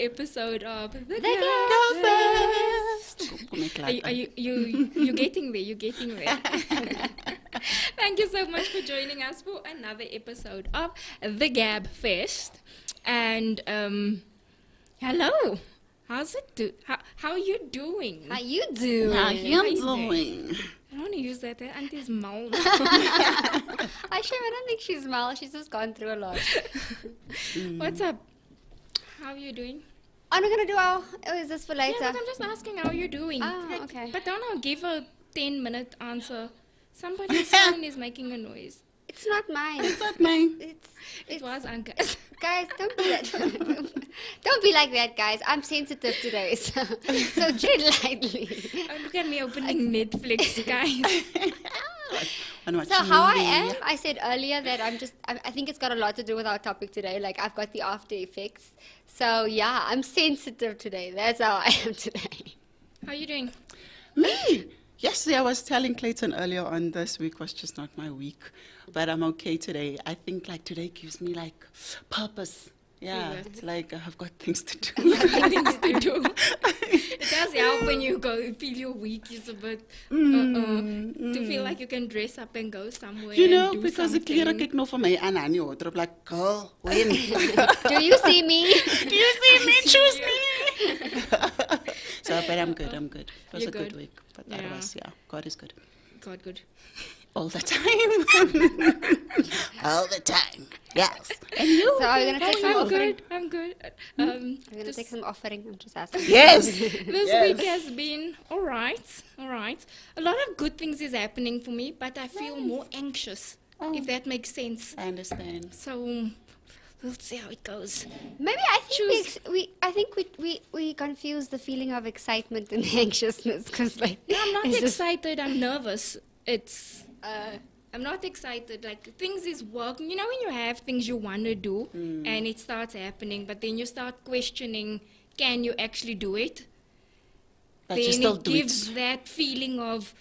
episode of The Gabfest. Are you getting there? You're getting there. Thank you so much for joining us for another episode of The Gabfest. And hello. How's it how are you doing? How you doing? How you doing? I don't want to use that. Auntie's mouth. Actually, I don't think she's mal. She's just gone through a lot. What's up? How are you doing? Are we gonna do our? Oh, is this for later? Yeah, but I'm just asking how you're doing. Oh, okay. But don't give a 10-minute answer. Somebody's phone is making a noise. It's not mine. It's not mine. It was Anka's. Guys, don't be that. Don't be like that, guys. I'm sensitive today, so tread lightly. Oh, look at me opening Netflix, guys. So how I am, I said earlier that I think it's got a lot to do with our topic today. Like, I've got the after effects. So yeah, I'm sensitive today. That's how I am today. How are you doing? Me? Yesterday I was telling Clayton earlier on, this week was just not my week. But I'm okay today. I think like today gives me like purpose. Yeah, it's like I've got things to do. Things to do. It does help when you feel your week is a bit, to feel like you can dress up and go somewhere. You know, and do because the something. clear kick no for me and I knew like, girl, when? Do you see me? Do you see me? Choose me. So, but I'm good. It was You're a good good. week. But Yeah. otherwise, yeah, God is good. God, good. All the time. All the time. Yes. And you? So are we gonna take some offering? I'm good. I'm gonna take some offering. I'm just asking. Yes. This week has been all right. A lot of good things is happening for me, but I feel more anxious, if that makes sense. I understand. So we'll see how it goes. Maybe I think we confuse the feeling of excitement and anxiousness because like No, I'm not it's just- excited. I'm nervous. I'm not excited. Like, things is working. You know when you have things you want to do and it starts happening, but then you start questioning, can you actually do it? But then you still it do gives it. that feeling of,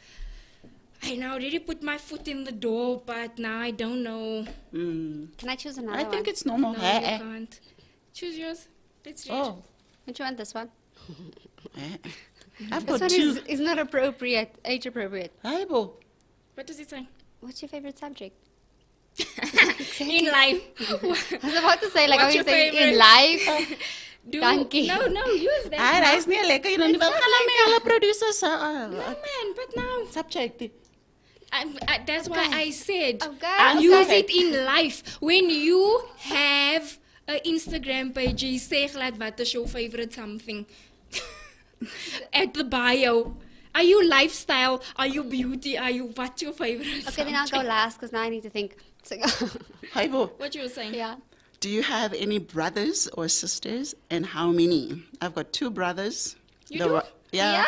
I now already put my foot in the door, but now I don't know. Can I choose another I one? think it's normal. No, Hey, you eh. can't. Choose yours. Let's read. Oh. Which one? This one? I've This got one two. is not appropriate, age appropriate. Hi, Bo. What does it say? What's your favorite subject? In life. I was about to say like What's how you your say in favorite? life. Donkey. No, use that. Hi, now. rice nie lekker. Jy nou nie wil gaan met alle producers. No, man, but now. Subject. That's why I said Okay. use it in life. When you have an Instagram page, you say like what is your favorite something at the bio. Are you lifestyle? Are you beauty? Are you what's your favorite? Okay, then I'll go last because now I need to think. So Hi, Bo. What you were saying? yeah. Do you have any brothers or sisters, and how many? I've got 2 brothers. You The do? wa- Yeah.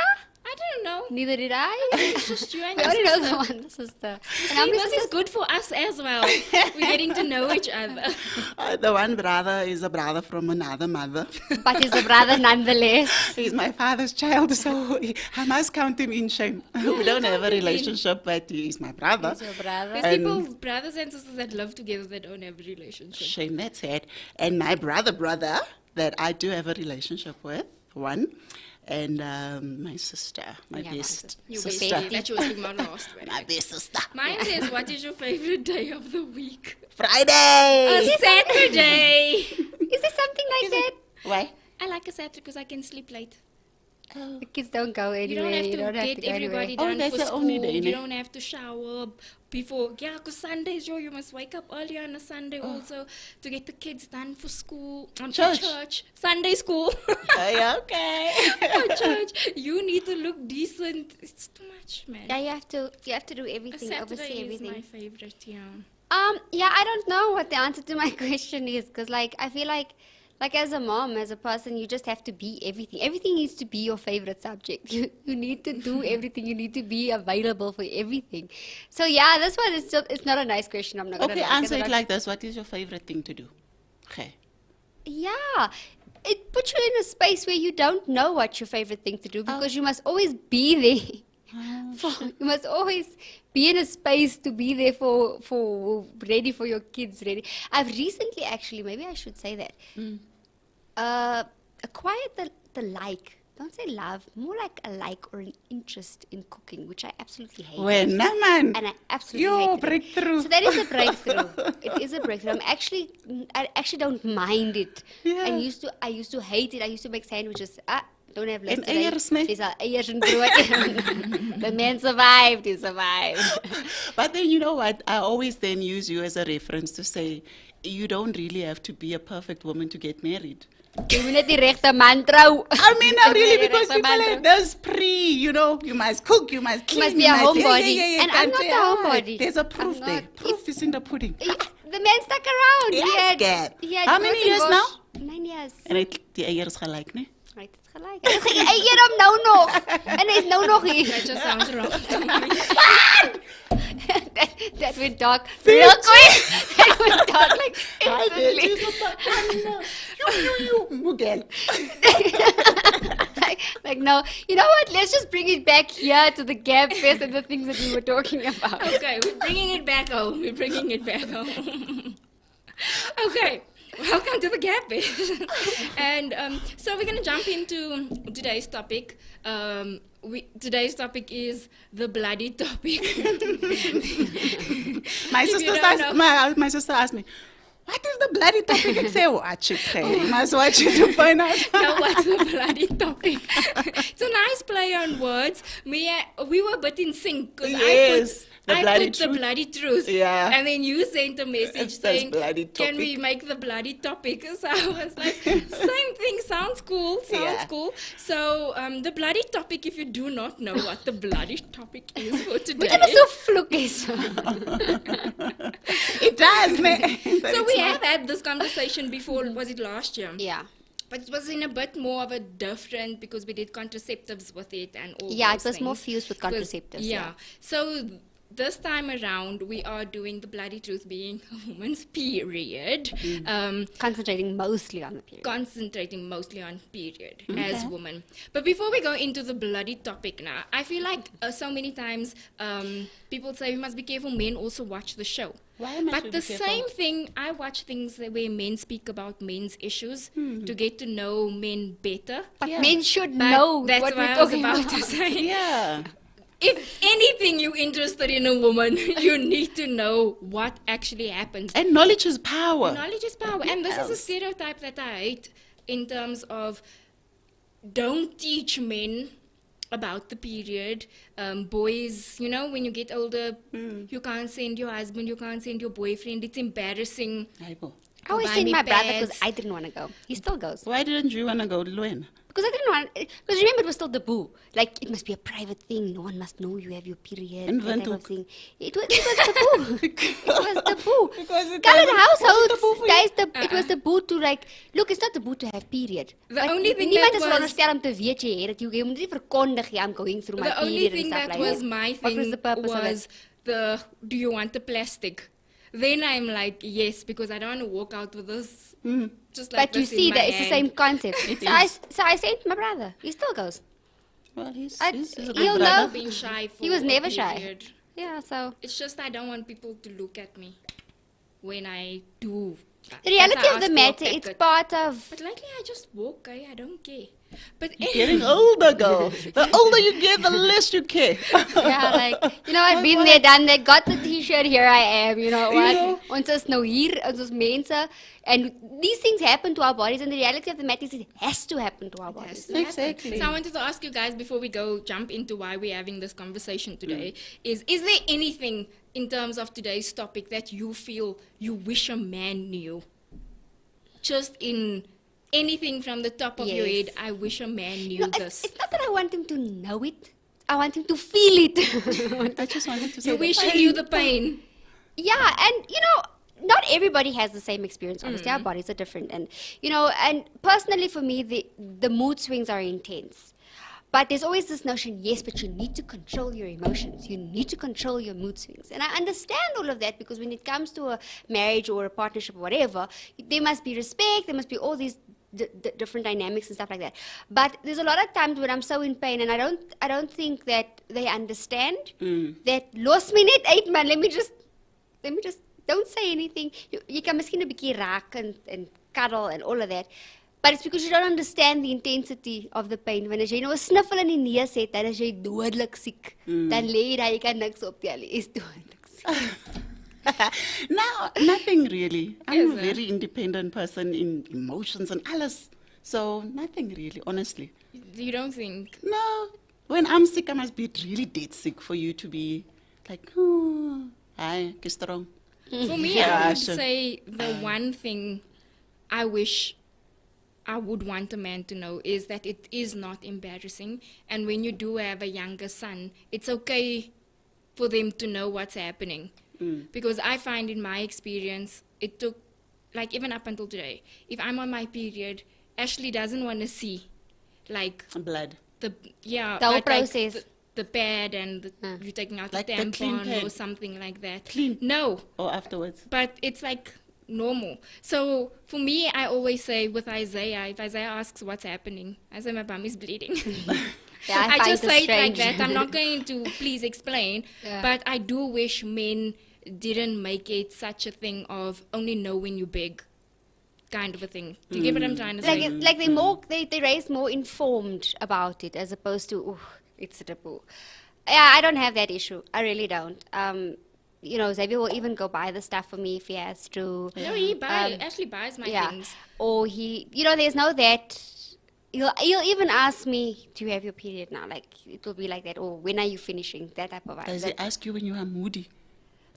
I don't know. Neither did I. It's just you and We your already know sister. the one sister. And See, how many this is sisters? good for us as well. We're getting to know each other. The one brother is a brother from another mother. But he's a brother nonetheless. He's my father's child, so I must count him in shame. We don't have a relationship, but he's my brother. He's your brother. There's And- people, brothers and sisters that love together that don't have a relationship. Shame, that's it. And my brother that I do have a relationship with, one. And my sister, my Yeah, my best sister. You sister. bestie. That was my last one. My best sister. Mine says, what is your favorite day of the week? Friday! A Saturday. Is there something like that? Why? I like a Saturday because I can sleep late. The kids don't go You don't anywhere. have to get everybody Oh, done that's for the school. only day, You ne? don't have to shower before. Yeah, because Sundays, you must wake up earlier on a Sunday also to get the kids done for school. For Church. church. Sunday school. Yeah, okay. For church. You need to look decent. It's too much, man. Yeah, you have to do A everything, Saturday oversee is everything. my favorite, yeah. Yeah, I don't know what the answer to my question is because, like, I feel like as a mom, as a person, you just have to be everything. Everything needs to be your favorite subject. You need to do everything. You need to be available for everything. So yeah, this one is still, it's not a nice question. I'm not gonna Okay, lie, 'cause answer I it don't- like this. What is your favorite thing to do? Okay. Yeah, it puts you in a space where you don't know what your favorite thing to do because you must always be there. You must always be in a space to be there for ready for your kids. Ready. I've recently actually, maybe I should say that. acquired the like. Don't say love, more like a like or an interest in cooking, which I absolutely hate. When, man. And I absolutely Yo, hate it. breakthrough. So that is a breakthrough. It is a breakthrough. I actually don't mind it. Yeah. I used to hate it. I used to make sandwiches. Don't have less En today. eiers, nee? There's eiers and brood. The man survived. He survived. But then, you know what? I always then use you as a reference to say, you don't really have to be a perfect woman to get married. Jy moet net die regte man trou. I mean, no, really, Die because regte people man are trou. those you must cook, you must clean, must be a homebody. Yeah, And I'm not a homebody. There's a proof I'm there. not. Proof is in the pudding. The man stuck around. Yes, Gab. He had How many good years and now? bosh. 9 years. En die eiers gelijk, nee? Right, it's gelijk. Hy eet hom nou nog. En hy's nou nog hier. That just sounds wrong to me. that went dark real quick. That went dark like Hi there, instantly. you, Miguel. like no, you know what? Let's just bring it back here to the Gabfest and the things that we were talking about. Okay, we're bringing it back home. We're bringing it back home. Okay, welcome to the Gabfest. And so we're going to jump into today's topic. Today's topic is the bloody topic. My sister asked me, what is the bloody topic? I say, watch it. Hey. You must watch it to find out. Now, what's the bloody topic? It's a nice play on words. We were a bit in sync because Yes, I bloody put the truth. bloody truth. Yeah. And then you sent a message It says saying, bloody can we topic." make the bloody topic? So I was like, same thing, sounds cool, Yeah. cool. So the bloody topic, if you do not know what the bloody topic is for today. Dit is so vloekes. It does, man. So we have had this conversation before, was it last year? Yeah. But it was in a bit more of a different, because we did contraceptives with it and all Yeah, those it was more things. fused with 'Cause- contraceptives. Yeah. So this time around, we are doing the bloody truth being a woman's period. Concentrating mostly on the period. Concentrating mostly on period as women. But before we go into the bloody topic now, I feel like so many times people say we must be careful, men also watch the show. Why must we But be the careful? same thing, I watch things where men speak about men's issues to get to know men better. But Yeah. men should But know that's what what we're I was talking about about. to say. Yeah. If anything you're interested in a woman, you need to know what actually happens. And knowledge is power. Knowledge is power. And this is a else? stereotype that I hate in terms of don't teach men about the period. Boys, you know, when you get older, you can't send your husband, you can't send your boyfriend. It's embarrassing. Aibo. I always Buy send me my brother because pads. I didn't want to go. He still goes. Why didn't you want to go to Luen? Because I didn't want. Because remember, it was still taboo. Like it must be a private thing. No one must know you have your period. And that type of Windhoek. thing. It was taboo. It was taboo. Because it Colored was households, taboo for you. guys. It was taboo to like. Look, it's not taboo to have period. The But only thing niemand that is was- veronderstel om te weet jy het dit. Jy moet nie verkondig jy I'm going through my The only period and thing stuff that like was that. my What thing was the purpose of was it? the do you want the plastic? Then I'm like, yes, because I don't want to walk out with this. Just like But you this in see my that it's the hand. same concept. So I sent my brother. He still goes. Well, he's I- a good he'll brother. know. Being shy for He was a never shy. period. Yeah, so It's just I don't want people to look at me when I do. the reality As I of the ask for a matter, it's packet. part of. But lately I just walk, I don't care. But You're getting older, girl. The older you get, the less you care. Yeah, like, you know, I've been there, done that, got the t-shirt, here I am, you know what? Ons is nou hier, ons is mense. And these things happen to our bodies, and the reality of the matter is it has to happen to our bodies. Exactly. So I wanted to ask you guys before we go jump into why we're having this conversation today is there anything in terms of today's topic that you feel you wish a man knew? Just in anything from the top of your Yes. head, I wish a man knew No, this. it's not that I want him to know it. I want him to feel it. I just wanted to say You wish that. he knew the pain. Yeah, and you know, not everybody has the same experience. Obviously, our bodies are different, and you know, and personally for me, the mood swings are intense. But there's always this notion, yes, but you need to control your emotions. You need to control your mood swings. And I understand all of that because when it comes to a marriage or a partnership or whatever, there must be respect, there must be all these different dynamics and stuff like that. But there's a lot of times when I'm so in pain and I don't think that they understand that los me net uit man, let me just don't say anything. You can miskien 'n bietjie raak and cuddle and all of that. But it's because you don't understand the intensity of the pain. Wanneer jy nou 'n sniffel in die neus het, dan is jy dodelik siek. Dan lê jy daar, jy kan niks optel nie. Is dodelik siek. No, nothing really. I'm a Is it? very independent person in emotions and alles. So nothing really, honestly. You don't think? No, when I'm sick, I must be really dead sick for you to be like, oh, hi, strong. For me, Yeah, I would sure. say the one thing I wish I would want a man to know is that it is not embarrassing. And when you do have a younger son, it's okay for them to know what's happening. Because I find in my experience, it took, like even up until today, if I'm on my period, Ashley doesn't want to see, like, Blood. the The whole like process. the pad and you taking out Like the the clean tampon or pad. something like that. Clean. No, Or afterwards. but it's like normal. So for me, I always say with Isaiah, if Isaiah asks what's happening, I say my bum is bleeding. Yeah, I find just it say it like strange. that. I'm not going to please explain, Yeah. but I do wish men didn't make it such a thing of only know when you're big, kind of a thing. Do you get what I'm trying to say? They raise more informed about it as opposed to, ooh, it's a taboo. Yeah, I don't have that issue. I really don't. Xavier will even go buy the stuff for me if he has to. No, he buys. Ashley buys my things. Or he, there's no that. He'll even ask me, do you have your period now? Like, it will be like that. Or when are you finishing? That type of vibe. Does he ask you when you are moody?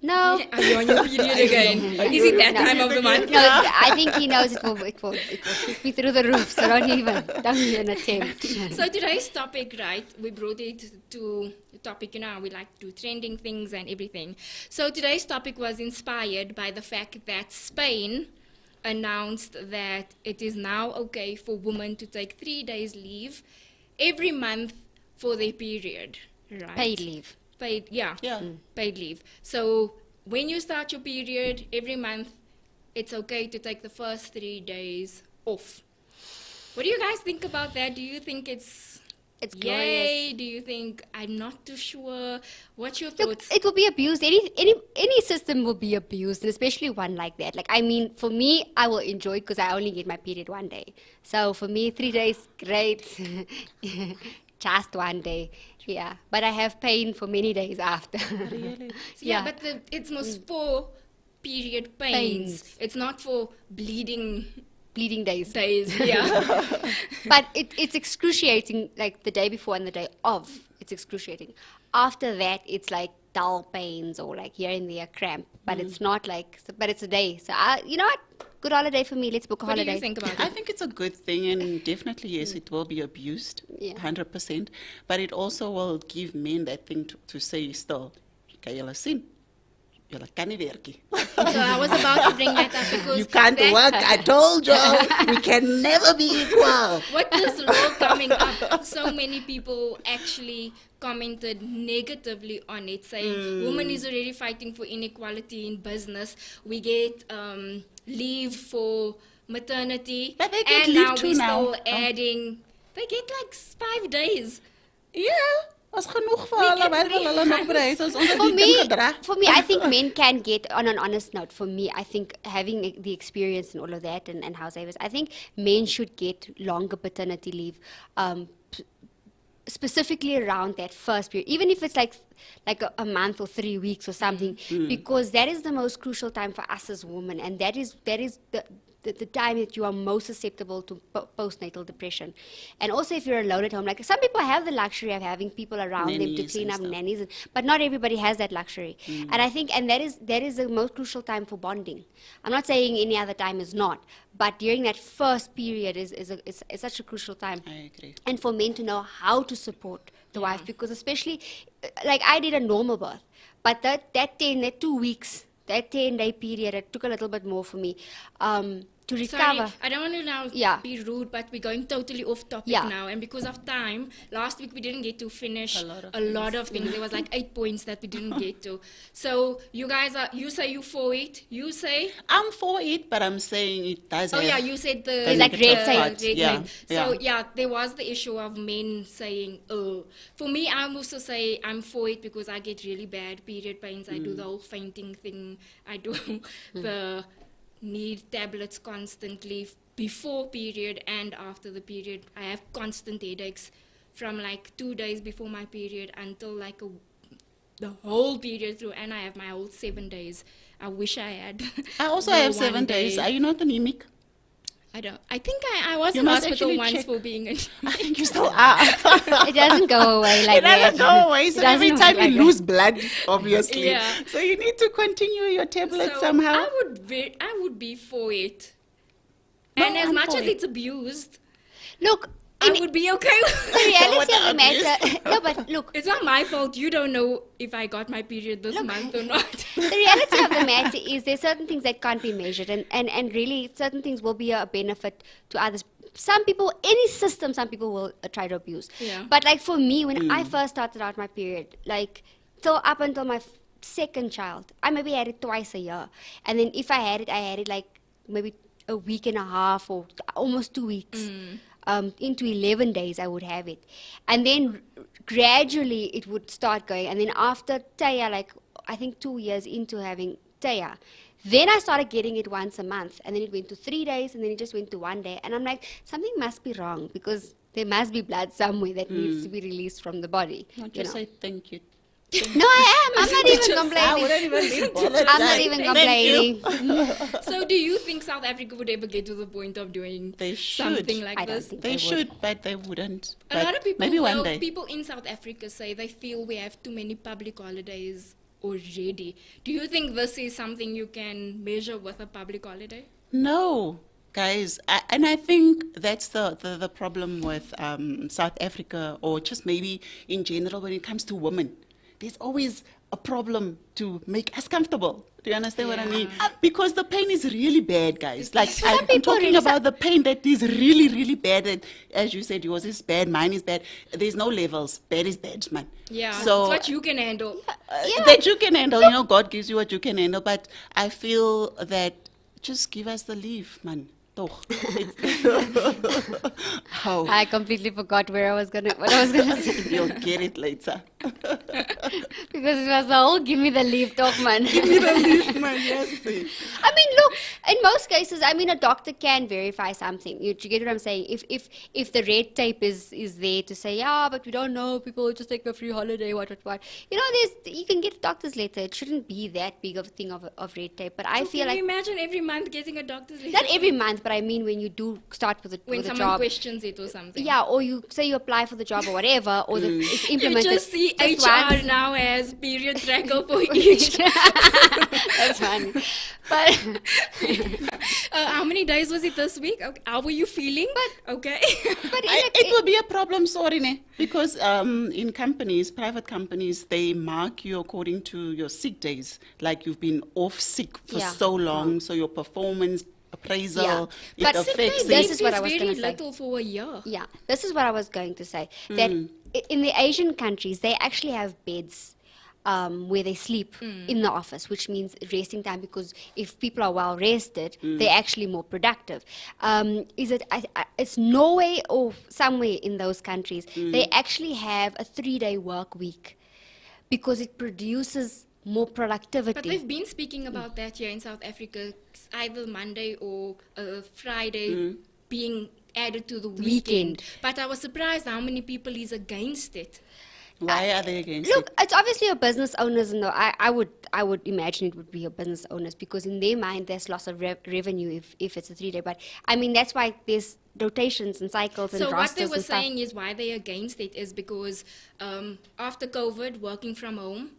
No. Are you on your period again? Is it that time of the month? No, I think he knows it will shoot me through the roof, so don't even attempt. So today's topic, right, we brought it to the topic, we like to do trending things and everything. So today's topic was inspired by the fact that Spain announced that it is now okay for women to take 3 days leave every month for their period, right? Paid leave. Paid, yeah. Yeah. Paid leave. So when you start your period every month, it's okay to take the first 3 days off. What do you guys think about that? Do you think it's yay? Glorious. Do you think I'm not too sure? What's your Look, thoughts? it will be abused. Any system will be abused, and especially one like that. Like, I mean, for me, I will enjoy it because I only get my period one day. So for me, 3 days, great. Just one day, yeah. But I have pain for many days after. Really? Yeah, but it's most for period pains. Pains. It's not for bleeding Bleeding days. days. Yeah. But it's excruciating, like the day before and the day of. It's excruciating. After that, it's like dull pains or like here and there cramp. But it's not like, but it's a day. So, you know what? Good holiday for me. Let's book a What do holiday. you think about I it? think it's a good thing, and definitely, yes, it will be abused, Yeah. 100%. But it also will give men that thing to say still, kan julle sien? Julle kan nie werk nie. So I was about to bring that up because You can't that- work, I told you. We can never be equal. With this law coming up, so many people actually commented negatively on it, saying women is already fighting for inequality in business. We get leave for maternity, But they get and leave now too we're now. still adding. They get like 5 days. Yeah, was genoeg vir We hulle. get Wat wil hulle nog 300. bereis? Ons onder For die me, gedrag. I think men can get, on an honest note, for me, I think having the experience and all of that and how Xavier's, I think men should get longer paternity leave, specifically around that first period, even if it's like a month or 3 weeks or something, because that is the most crucial time for us as women, and that is the time that you are most susceptible to postnatal depression. And also if you're alone at home, like some people have the luxury of having people around them to Nannies clean and up, stuff. nannies, but not everybody has that luxury. And I think, and that is the most crucial time for bonding. I'm not saying any other time is not, but during that first period is such a crucial time. I agree. And for men to know how to support the wife, because especially, like I did a normal birth, but that 2 weeks, that 10-day period, it took a little bit more for me to recover. Sorry, I don't want to now Yeah. be rude, but we're going totally off topic Yeah. now. And because of time, last week we didn't get to finish A lot of things. There was like 8 points that we didn't get to. So you guys you say you for it. You say, I'm for it, but I'm saying it does oh have yeah, you said the the like red negative tape. parts. red Yeah, tape. So yeah. yeah, there was the issue of men saying, oh. For me, I'm also say I'm for it because I get really bad period pains. I do the whole fainting thing. I do the need tablets constantly before period and after the period. I have constant headaches from like 2 days before my period until like the whole period through, and I have my whole 7 days. I wish I had. I also the have 7 one days. day. Are you not anemic? I don't. I think I was You in must hospital actually once check. for being a. I think you still are. It doesn't go away like It doesn't that. go away. So It doesn't every work time like you that. lose blood, obviously. Yeah. So you need to continue your tablet So somehow. I would be for it. No, And as I'm much for as it. it's abused, Look, I would be okay with the it. reality of the What matter. No, but look, It's not my fault. You don't know if I got my period this month or not. the reality of the matter is there's certain things that can't be measured, and really certain things will be a benefit to others. Some people, any system, some people will try to abuse. Yeah. But like for me, when I first started out my period, like till up until my second child, I maybe had it twice a year, and then if I had it like maybe a week and a half or almost 2 weeks. Into 11 days I would have it, and then gradually it would start going, and then after Taya, like I think 2 years into having Taya, then I started getting it once a month, and then it went to 3 days, and then it just went to 1 day, and I'm like, something must be wrong, because there must be blood somewhere that needs to be released from the body. Not you just know. say thank you. No, I am. I'm not even I complaining. wouldn't even be I'm not even complaining. So do you think South Africa would ever get to the point of doing They should. something like I don't this? think They would. should, but they wouldn't. A But lot of people, maybe one though, day. people in South Africa say they feel we have too many public holidays already. Do you think this is something you can measure with a public holiday? No, guys, and I think that's the problem with South Africa, or just maybe in general when it comes to women. There's always a problem to make us comfortable. Do you understand what I mean? Because the pain is really bad, guys. Like I'm people talking really about the pain that is really, really bad. And as you said, yours is bad, mine is bad. There's no levels. Bad is bad, man. Yeah, So it's what you can handle. that you can handle. You know, God gives you what you can handle. But I feel that just give us the leave, man. Toch. How? I completely forgot what I was gonna say. You'll get it later. Because it was the whole give me the leave talk, man. Yes. I mean, look, in most cases, I mean, a doctor can verify something. You get what I'm saying? If the red tape is there to say, yeah, but we don't know, people just take a free holiday, what. You know, you can get a doctor's letter. It shouldn't be that big of a thing of red tape. But I feel Can you like, imagine every month getting a doctor's letter? not every month, but I mean when you do start with when with a someone job. questions it or something. Yeah, or you say you apply for the job or whatever, or it's You implemented. just see just HR once. now has period tracker for each. That's funny. But How many days was it this week? Okay. How were you feeling? Okay. but It will be a problem, sorry, ne? Because in companies, private companies, they mark you according to your sick days. Like you've been off sick for Yeah. so long, so your performance appraisal, Yeah. it But affects this it. is what I was very gonna say. little for a year. yeah, this is what I was going to say. That in the Asian countries, they actually have beds where they sleep in the office, which means resting time, because if people are well rested, they're actually more productive. It's Norway or somewhere in those countries, they actually have a 3-day work week because it produces more productivity. But they've been speaking about that here in South Africa, either Monday or Friday being added to the weekend. But I was surprised how many people is against it. Why are they against Look, it? it's obviously your business owners, and I would imagine it would be your business owners, because in their mind there's loss of revenue if it's a 3-day. But I mean, that's why there's rotations and cycles and So what they rosters were and stuff. saying is why they're against it is because after COVID, working from home,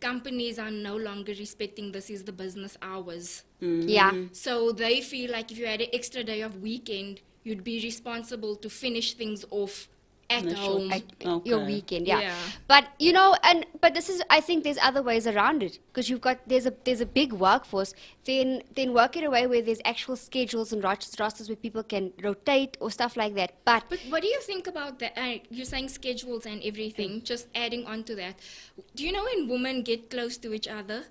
companies are no longer respecting this is the business hours. Yeah, So they feel like if you had an extra day of weekend, you'd be responsible to finish things off at The short- home. at Okay. your weekend, yeah. Yeah. But you know, but this is, I think there's other ways around it, because there's a big workforce. Then work it away where there's actual schedules and rosters where people can rotate or stuff like that. But But what do you think about that? You're saying schedules and everything, just adding on to that. Do you know when women get close to each other,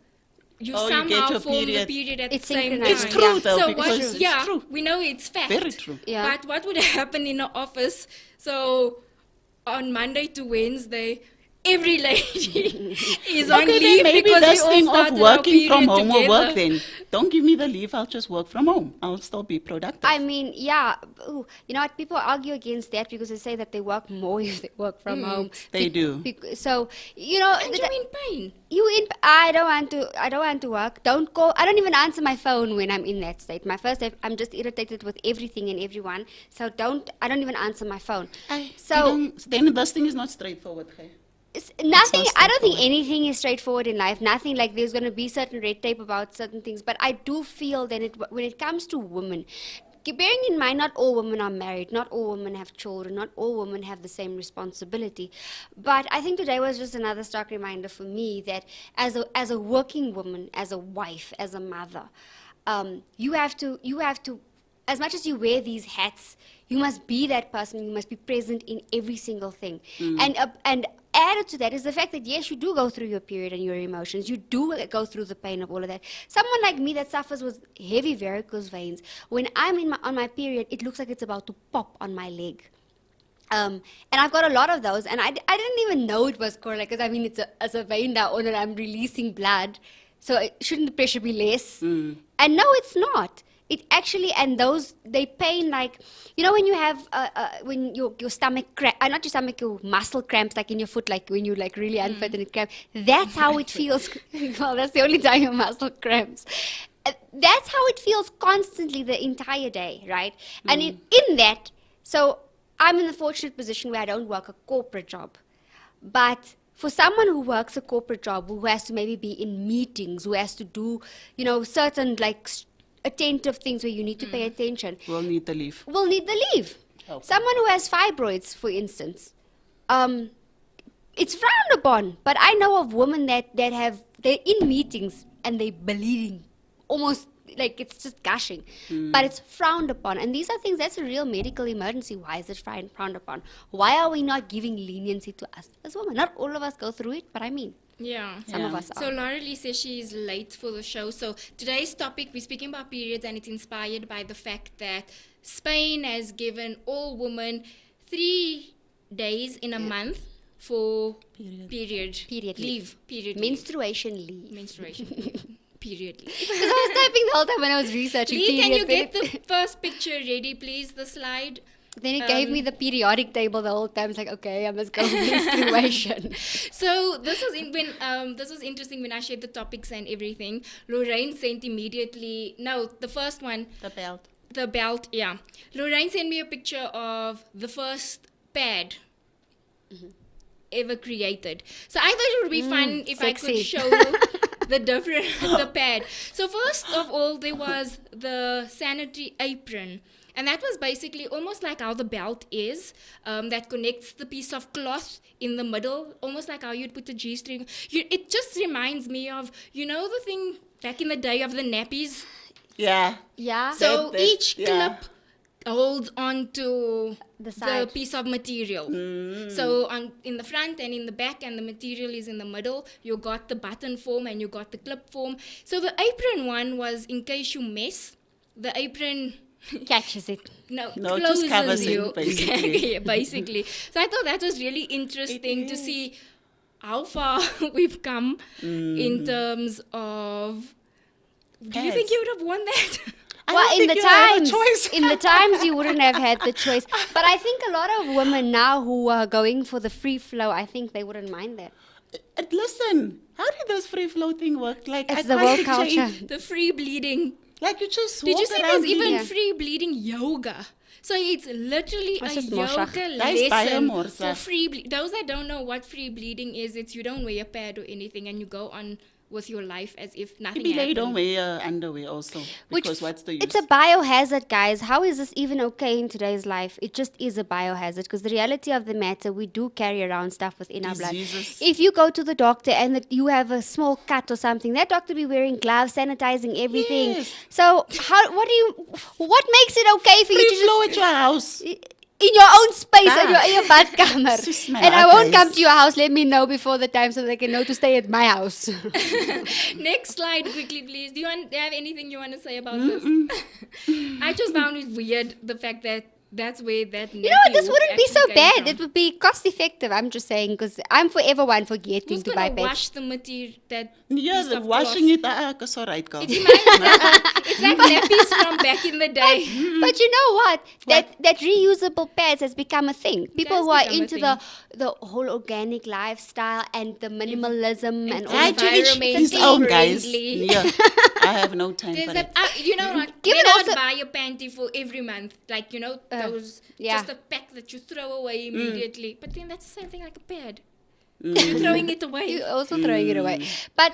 you Oh, you get somehow your form the period. period at It's the same time? synchronized. It's true, Yeah. though, So because what, it's true. we know it's fact. Very true. Yeah. But what would happen in an office? So on Monday to Wednesday, every lady is on Okay, leave then maybe because this we all thing of started our working from period home will work together. then. Don't give me the leave, I'll just work from home. I'll still be productive. I mean, yeah. Ooh, you know what? People argue against that because they say that they work more if they work from home. They do. So you know, And you're in pain. I don't want to. I don't want to work. Don't call. I don't even answer my phone when I'm in that state. I'm just irritated with everything and everyone. So I don't even answer my phone. Then this thing is not straightforward. Hey? It's nothing. not I don't think straightforward. anything is straightforward in life. Nothing like there's going to be certain red tape about certain things. But I do feel that when it comes to women, bearing in mind not all women are married, not all women have children, not all women have the same responsibility. But I think today was just another stark reminder for me that as a working woman, as a wife, as a mother, you have to. As much as you wear these hats, you must be that person. You must be present in every single thing. And added to that is the fact that yes, you do go through your period and your emotions. You do go through the pain of all of that. Someone like me that suffers with heavy varicose veins, when I'm on my period, it looks like it's about to pop on my leg. And I've got a lot of those, and I didn't even know it was correlate because I mean it's a vein down and I'm releasing blood, so shouldn't the pressure be less? And no, it's not. It actually, and those, they pain like, you know when you have, when your stomach not your stomach, your muscle cramps like in your foot, like when you like really unfit and it cramps. That's how it feels. Well, that's the only time your muscle cramps. That's how it feels constantly the entire day, right? And in that, so I'm in the fortunate position where I don't work a corporate job. But for someone who works a corporate job, who has to maybe be in meetings, who has to do, you know, certain like attentive things where you need to pay attention. We'll need the leave. Will need the leave. Okay. Someone who has fibroids, for instance, it's frowned upon. But I know of women they're in meetings and they're bleeding, almost like it's just gushing. But it's frowned upon. And these are things, that's a real medical emergency. Why is it frowned upon? Why are we not giving leniency to us as women? Not all of us go through it, but I mean, Yeah. some of us are. So Laura Lee says she's late for the show. So today's topic, we're speaking about periods, and it's inspired by the fact that Spain has given all women 3 days in a month for period leave. Period leave. Menstruation leave. Menstruation leave. Period leave. Because I was typing the whole time when I was researching Lee, can you periods. get the first picture ready, please? The slide. Then it gave me the periodic table the whole time. It's like, okay, I must go menstruation. So this was this was interesting when I shared the topics and everything. Lorraine sent immediately. No, the first one. The belt. The belt, yeah. Lorraine sent me a picture of the first pad ever created. So I thought it would be fun if I could sexy. show the pad. So first of all, there was the sanitary apron. And that was basically almost like how the belt is, that connects the piece of cloth in the middle, almost like how you'd put a G-string. It just reminds me of, you know, the thing back in the day of the nappies. Yeah. Yeah. So That- each yeah. clip holds onto The the side. piece of material. So in the front and in the back, and the material is in the middle. You got the button form and you got the clip form. So the apron one was in case you mess. The apron Catches it. No, it closes just covers it, you. basically. Yeah, basically. So I thought that was really interesting to see how far we've come in terms of. Do you think Pads. you would have won that? I Well, don't in think the you have a times, choice. in the times you wouldn't have had the choice. But I think a lot of women now who are going for the free flow, I think they wouldn't mind that. Listen, how did this free flow thing work? Like, It's I the can't world picture culture. it. The free bleeding. Like, you just Did you walk see around there's even bleeding. Yeah. free bleeding yoga? So it's literally That's a just more shach. yoga That is lesson more for shach. free those that don't know what free bleeding is, it's you don't wear a pad or anything and you go on with your life as if nothing Maybe they happened. don't wear underwear also. Because what's the use? It's a biohazard, guys. How is this even okay in today's life? It just is a biohazard because the reality of the matter, we do carry around stuff within our blood. Diseases. If you go to the doctor and you have a small cut or something, that doctor be wearing gloves, sanitizing everything. Yes. So what makes it okay for you Free to flow just at your house. in your own space in Ah. your badkamer? Sus, my And I won't guys. come to your house. Let me know before the time so they can know to stay at my house. Next slide quickly, please. Do you have anything you want to say about this? I just found it weird, the fact that That's where that You know what? This wouldn't be so bad. It would be cost effective. I'm just saying, because I'm forever one forgetting Who's to buy gonna pads. wash the material? That Yeah, piece the of washing cloth? it, it's all right, girl. It it's like nappies from back in the day. But you know what? That reusable pads has become a thing. People has who are become a into the whole organic lifestyle and the minimalism and all I that. to each his environmentally own, guys. friendly. Yeah, I have no time There's for a, that. you know what? Given Then I also- would buy a panty for every month. Like, you know, those, yeah. just a pack that you throw away immediately. But then that's the same thing like a pad. You're throwing it away. You're also throwing it away. But,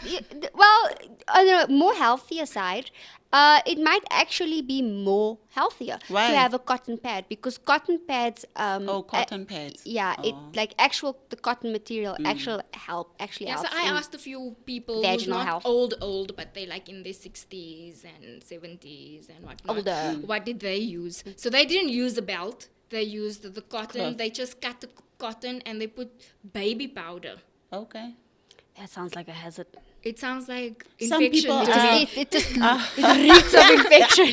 well, on a more healthier side, it might actually be more healthier Why? to have a cotton pad, because cotton pads. Cotton pads. Yeah, Oh. it like the cotton material actually helps. Yeah, so I asked a few people who's vaginal not health. old, but they like in their 60s and 70s and whatnot. Older. What did they use? So they didn't use a belt. They used the cotton. Cloth. They just cut the cotton and they put baby powder. Okay. That sounds like a hazard. It sounds like Some infection. people to are- me. It just it reeks of infection.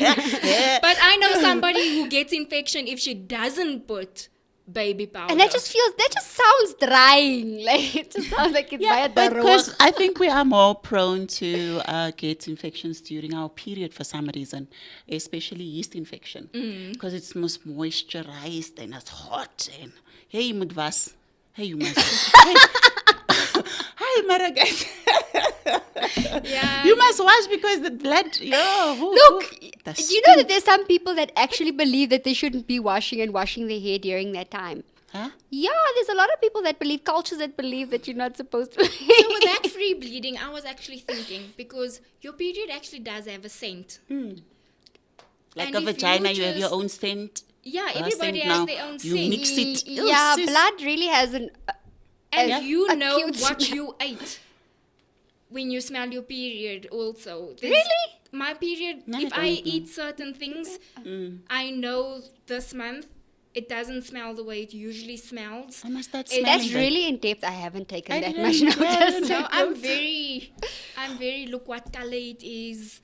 But I know somebody who gets infection if she doesn't put baby powder. And that just sounds drying. Like, it just sounds like it's by a Because daroog. I think we are more prone to get infections during our period for some reason, especially yeast infection, because it's most moisturized and it's hot and hey, you moet was. Hey, you must. Hi, Maragat. Yeah. You must wash because the blood. Look, The you know that there's some people that actually believe that they shouldn't be washing their hair during that time. Huh? Yeah, there's a lot of people that believe, cultures that believe that you're not supposed to. So with that free bleeding, I was actually thinking, because your period actually does have a scent. Like And a if you vagina, you have your just- own scent. Yeah, Her everybody scent has now. their own You scent. mix it. Ew, Yeah, sis. blood really has an. And Yeah. you know Acute what smell. you ate when you smell your period also. Really? My period, No, if I I don't know. eat certain things, I know this month it doesn't smell the way it usually smells. I must start That's smelling That's that. really in depth. I haven't taken I that didn't- much yeah, I notice. didn't No, take I'm very, look what color it is.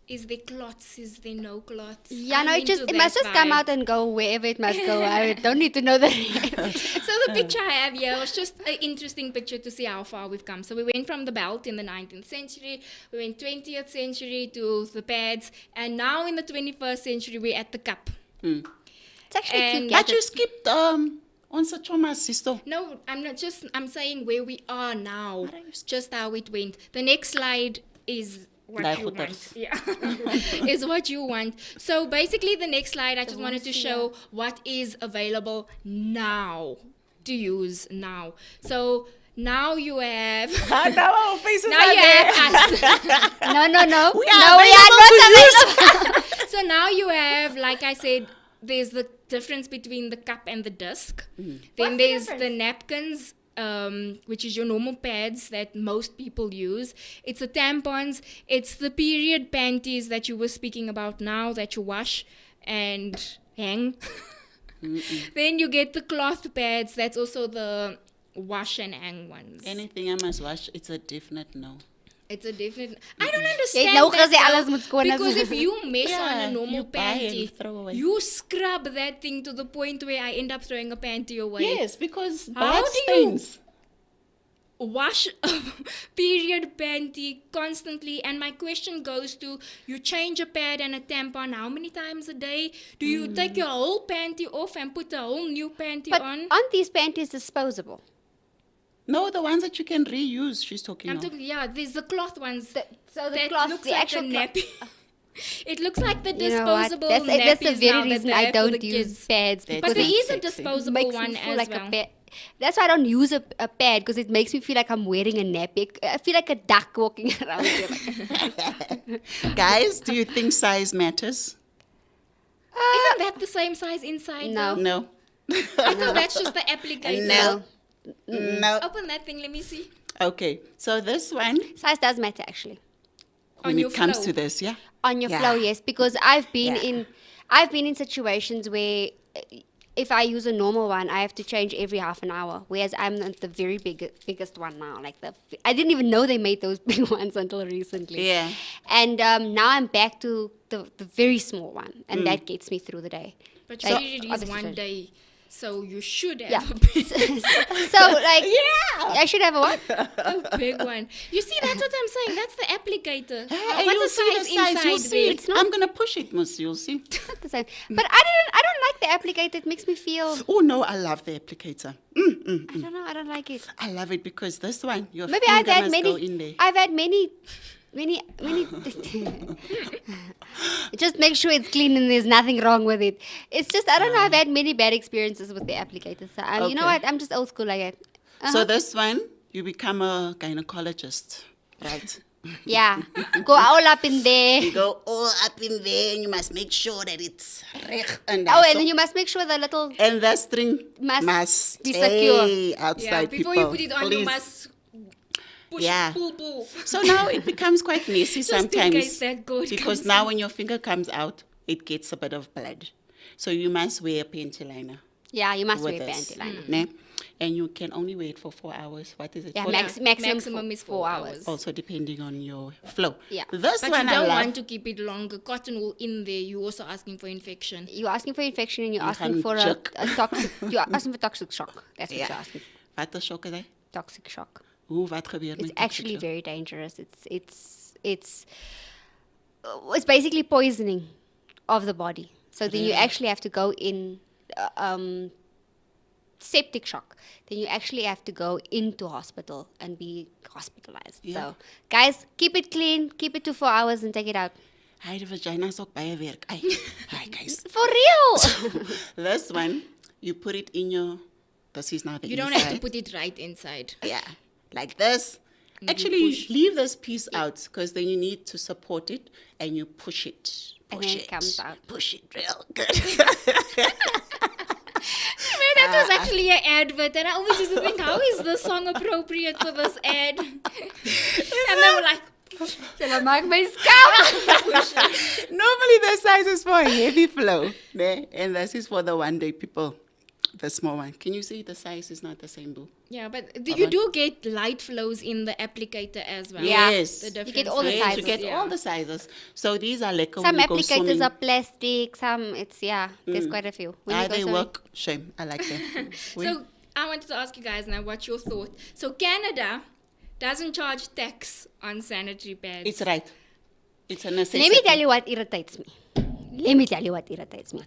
Is there clots? Is there no clots? Yeah, I'm no, into it must that just come vibe. out and go wherever it must go. I don't need to know the rest. So the picture I have here was just an interesting picture to see how far we've come. So we went from the belt in the 19th century, we went 20th century to the pads, and now in the 21st century we're at the cup. It's actually And- cute. But gadget. you skipped on Sachoma's sister. No, I'm saying where we are now, What are you just how it went. The next slide is what Like you want. hooters. Yeah, is what you want. So basically, the next slide, I just wanted to show what is available now to use now. So now you have. Now our faces Now you have us. No. We no, are we are available not to available. So now you have, like I said, there's the difference between the cup and the disc. Then there's the napkins, which is your normal pads that most people use. It's the tampons. It's the period panties that you were speaking about now that you wash and hang. Then you get the cloth pads. That's also the wash and hang ones. Anything I must wash, it's a definite no. It's a definite. I don't understand nou that gesê alles though, moet skoon is. because if you mess on Yeah, a normal you buy and panty, throw away. you scrub that thing to the point where I end up throwing a panty away. Yes, because How blood do you- stains. Wash a period panty constantly, and my question goes to: you change a pad and a tampon how many times a day? Do you take your whole panty off and put a whole new panty But on? aren't these panties disposable? No, the ones that you can reuse, she's talking I'm of. talking, yeah, there's the cloth ones. So the that cloth, looks the like actual a cloth. nappy. It looks like the You know what? disposable That's nappies the very now that reason they I have for the don't use kids. pads. That's But because there not is a sexy. it disposable makes one me feel as like well. a pad. That's why I don't use a pad, because it makes me feel like I'm wearing a nappy. I feel like a duck walking around here. Guys, do you think size matters? Isn't that the same size inside? No. though? No. I thought that's just the applicator. No. No. Open that thing. Let me see. Okay, so this one, Size does matter, actually. On when your it comes flow. to this, yeah? On your Yeah. flow, yes, because I've been Yeah. in situations where if I use a normal one, I have to change every half an hour. Whereas I'm at the very biggest one now. I didn't even know they made those big ones until recently. Yeah. And now I'm back to the very small one, and that gets me through the day. But Like, your period is obviously one don't. day, so you should have Yeah. a big, So like, I should have a what? a big one. You see, that's what I'm saying. That's the applicator. And What's you'll the see size the size. inside You'll see. It's not- I'm gonna push it, Miss. You'll see. Not the same. But I don't like the applicator. It makes me feel. Oh no, I love the applicator. I don't know. I don't like it. I love it because this one, your Maybe finger I've had must go in there. many. I've had many. Just make sure it's clean and there's nothing wrong with it. It's just I don't know. I've had many bad experiences with the applicator. So you know Okay. what? I'm just old school like that. So this one, you become a gynecologist, right? Yeah, go all up in there. You go all up in there and you must make sure that it's recht and Oh, and then you must make sure the little. and that string Must be stay secure. outside Before people. you put it on, you please. must push, Yeah. pull. So now it becomes quite messy Just in sometimes case that goat because comes now out. when your finger comes out, it gets a bit of blood. So you must wear a panty liner. Yeah, you must with wear this, panty liner. ne? And you can only wait for 4 hours. What is it? Yeah, 4 maximum is 4 hours. Also depending on your flow. Yeah. This But one you I don't love. want to keep it longer. Cotton wool in there, you're also asking for infection. You're asking for infection and you're You asking gaan for a jerk. toxic. You're asking for toxic shock. That's what Ja. you're asking. Wat is shock is hy? Toxic shock. Hoe wat gebeur It's met actually toxic shock? very dangerous. It's basically poisoning of the body. So then you actually have to go in septic shock. Then you actually have to go into hospital and be hospitalized. Yeah. So guys, keep it clean, keep it to 4 hours and take it out. Hy die vagina is ook baie werk. Ai. Hi guys. For real. This one, you put it in your. This is now the You don't inside. have to put it right inside. Yeah, like this. And you Actually, push. leave this piece out because then you need to support it and you push it. And Push then it comes out. Push it real good. That was actually an advert, and I always used to think, how is this song appropriate for this ad? And they were like, Shall I mark my scalp? Normally, the size is for heavy flow, ne? And this is for the 1 day people. The small one. Can you see the size is not the same, boo? yeah, but you do get light flows in the applicator as well. Yeah. Yes. The different get all the Yes, sizes. you get yeah. all the sizes. So these are like Some when you go applicators swimming. are plastic, some there's quite a few. When you go They swimming- work. Shame. I like them. So I wanted to ask you guys now, what's your thought? So Canada doesn't charge tax on sanitary pads. It's right. It's a necessity. Let me tell you what irritates me.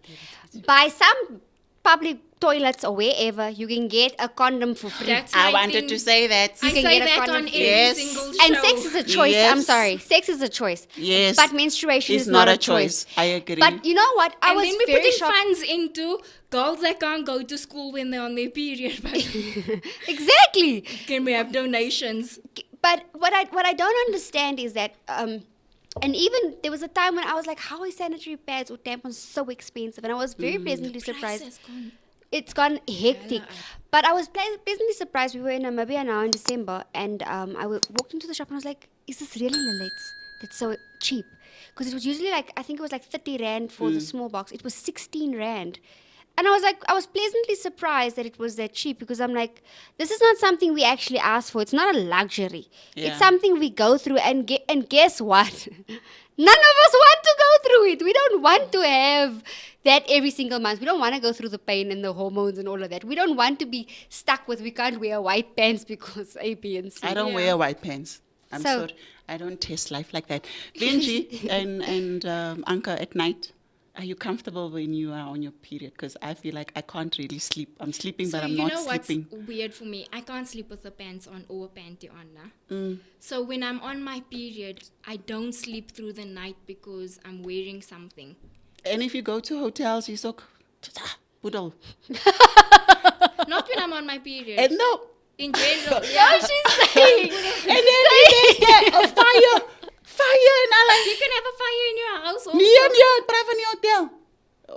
By some public toilets or wherever, you can get a condom for free. That's I my wanted thing. to say that. I can say get a that condom on for- every Yes. single show. And sex is a choice. I'm Yes. sorry. Sex is a choice. Yes. But menstruation It's is not a choice. I agree. But you know what? I And was then we're very putting shocked. funds into girls that can't go to school when they're on their period. But Exactly. can we have donations? But what I don't understand is that and even there was a time when I was like, how is sanitary pads or tampons so expensive? And I was very pleasantly surprised. Price has gone- It's gone hectic. Hella up. But I was pleasantly surprised. We were in Namibia now in December, and walked into the shop and I was like, is this really Lilith's? That's so cheap. Because it was usually like, I think it was like 30 Rand for the small box. It was 16 Rand. And I was like, I was pleasantly surprised that it was that cheap because I'm like, this is not something we actually ask for. It's not a luxury. Yeah. It's something we go through and guess what? None of us want to go through it. We don't want to have that every single month. We don't want to go through the pain and the hormones and all of that. We don't want to be stuck with we can't wear white pants because A, B, and C. I don't Yeah. wear white pants. I'm So- sorry. I don't taste life like that. Benji and Anka, at night, are you comfortable when you are on your period? Because I feel like I can't really sleep. I'm sleeping, So but I'm you not know sleeping. what's weird for me? I can't sleep with the pants on or a panty on now. So when I'm on my period, I don't sleep through the night because I'm wearing something. And if you go to hotels, you so boodle. Not when I'm on my period. And no. In general, No, yeah. she's saying. And then there's a fire. Fire and I You can have a fire in your house also. Nee, nee, praat van die hotel.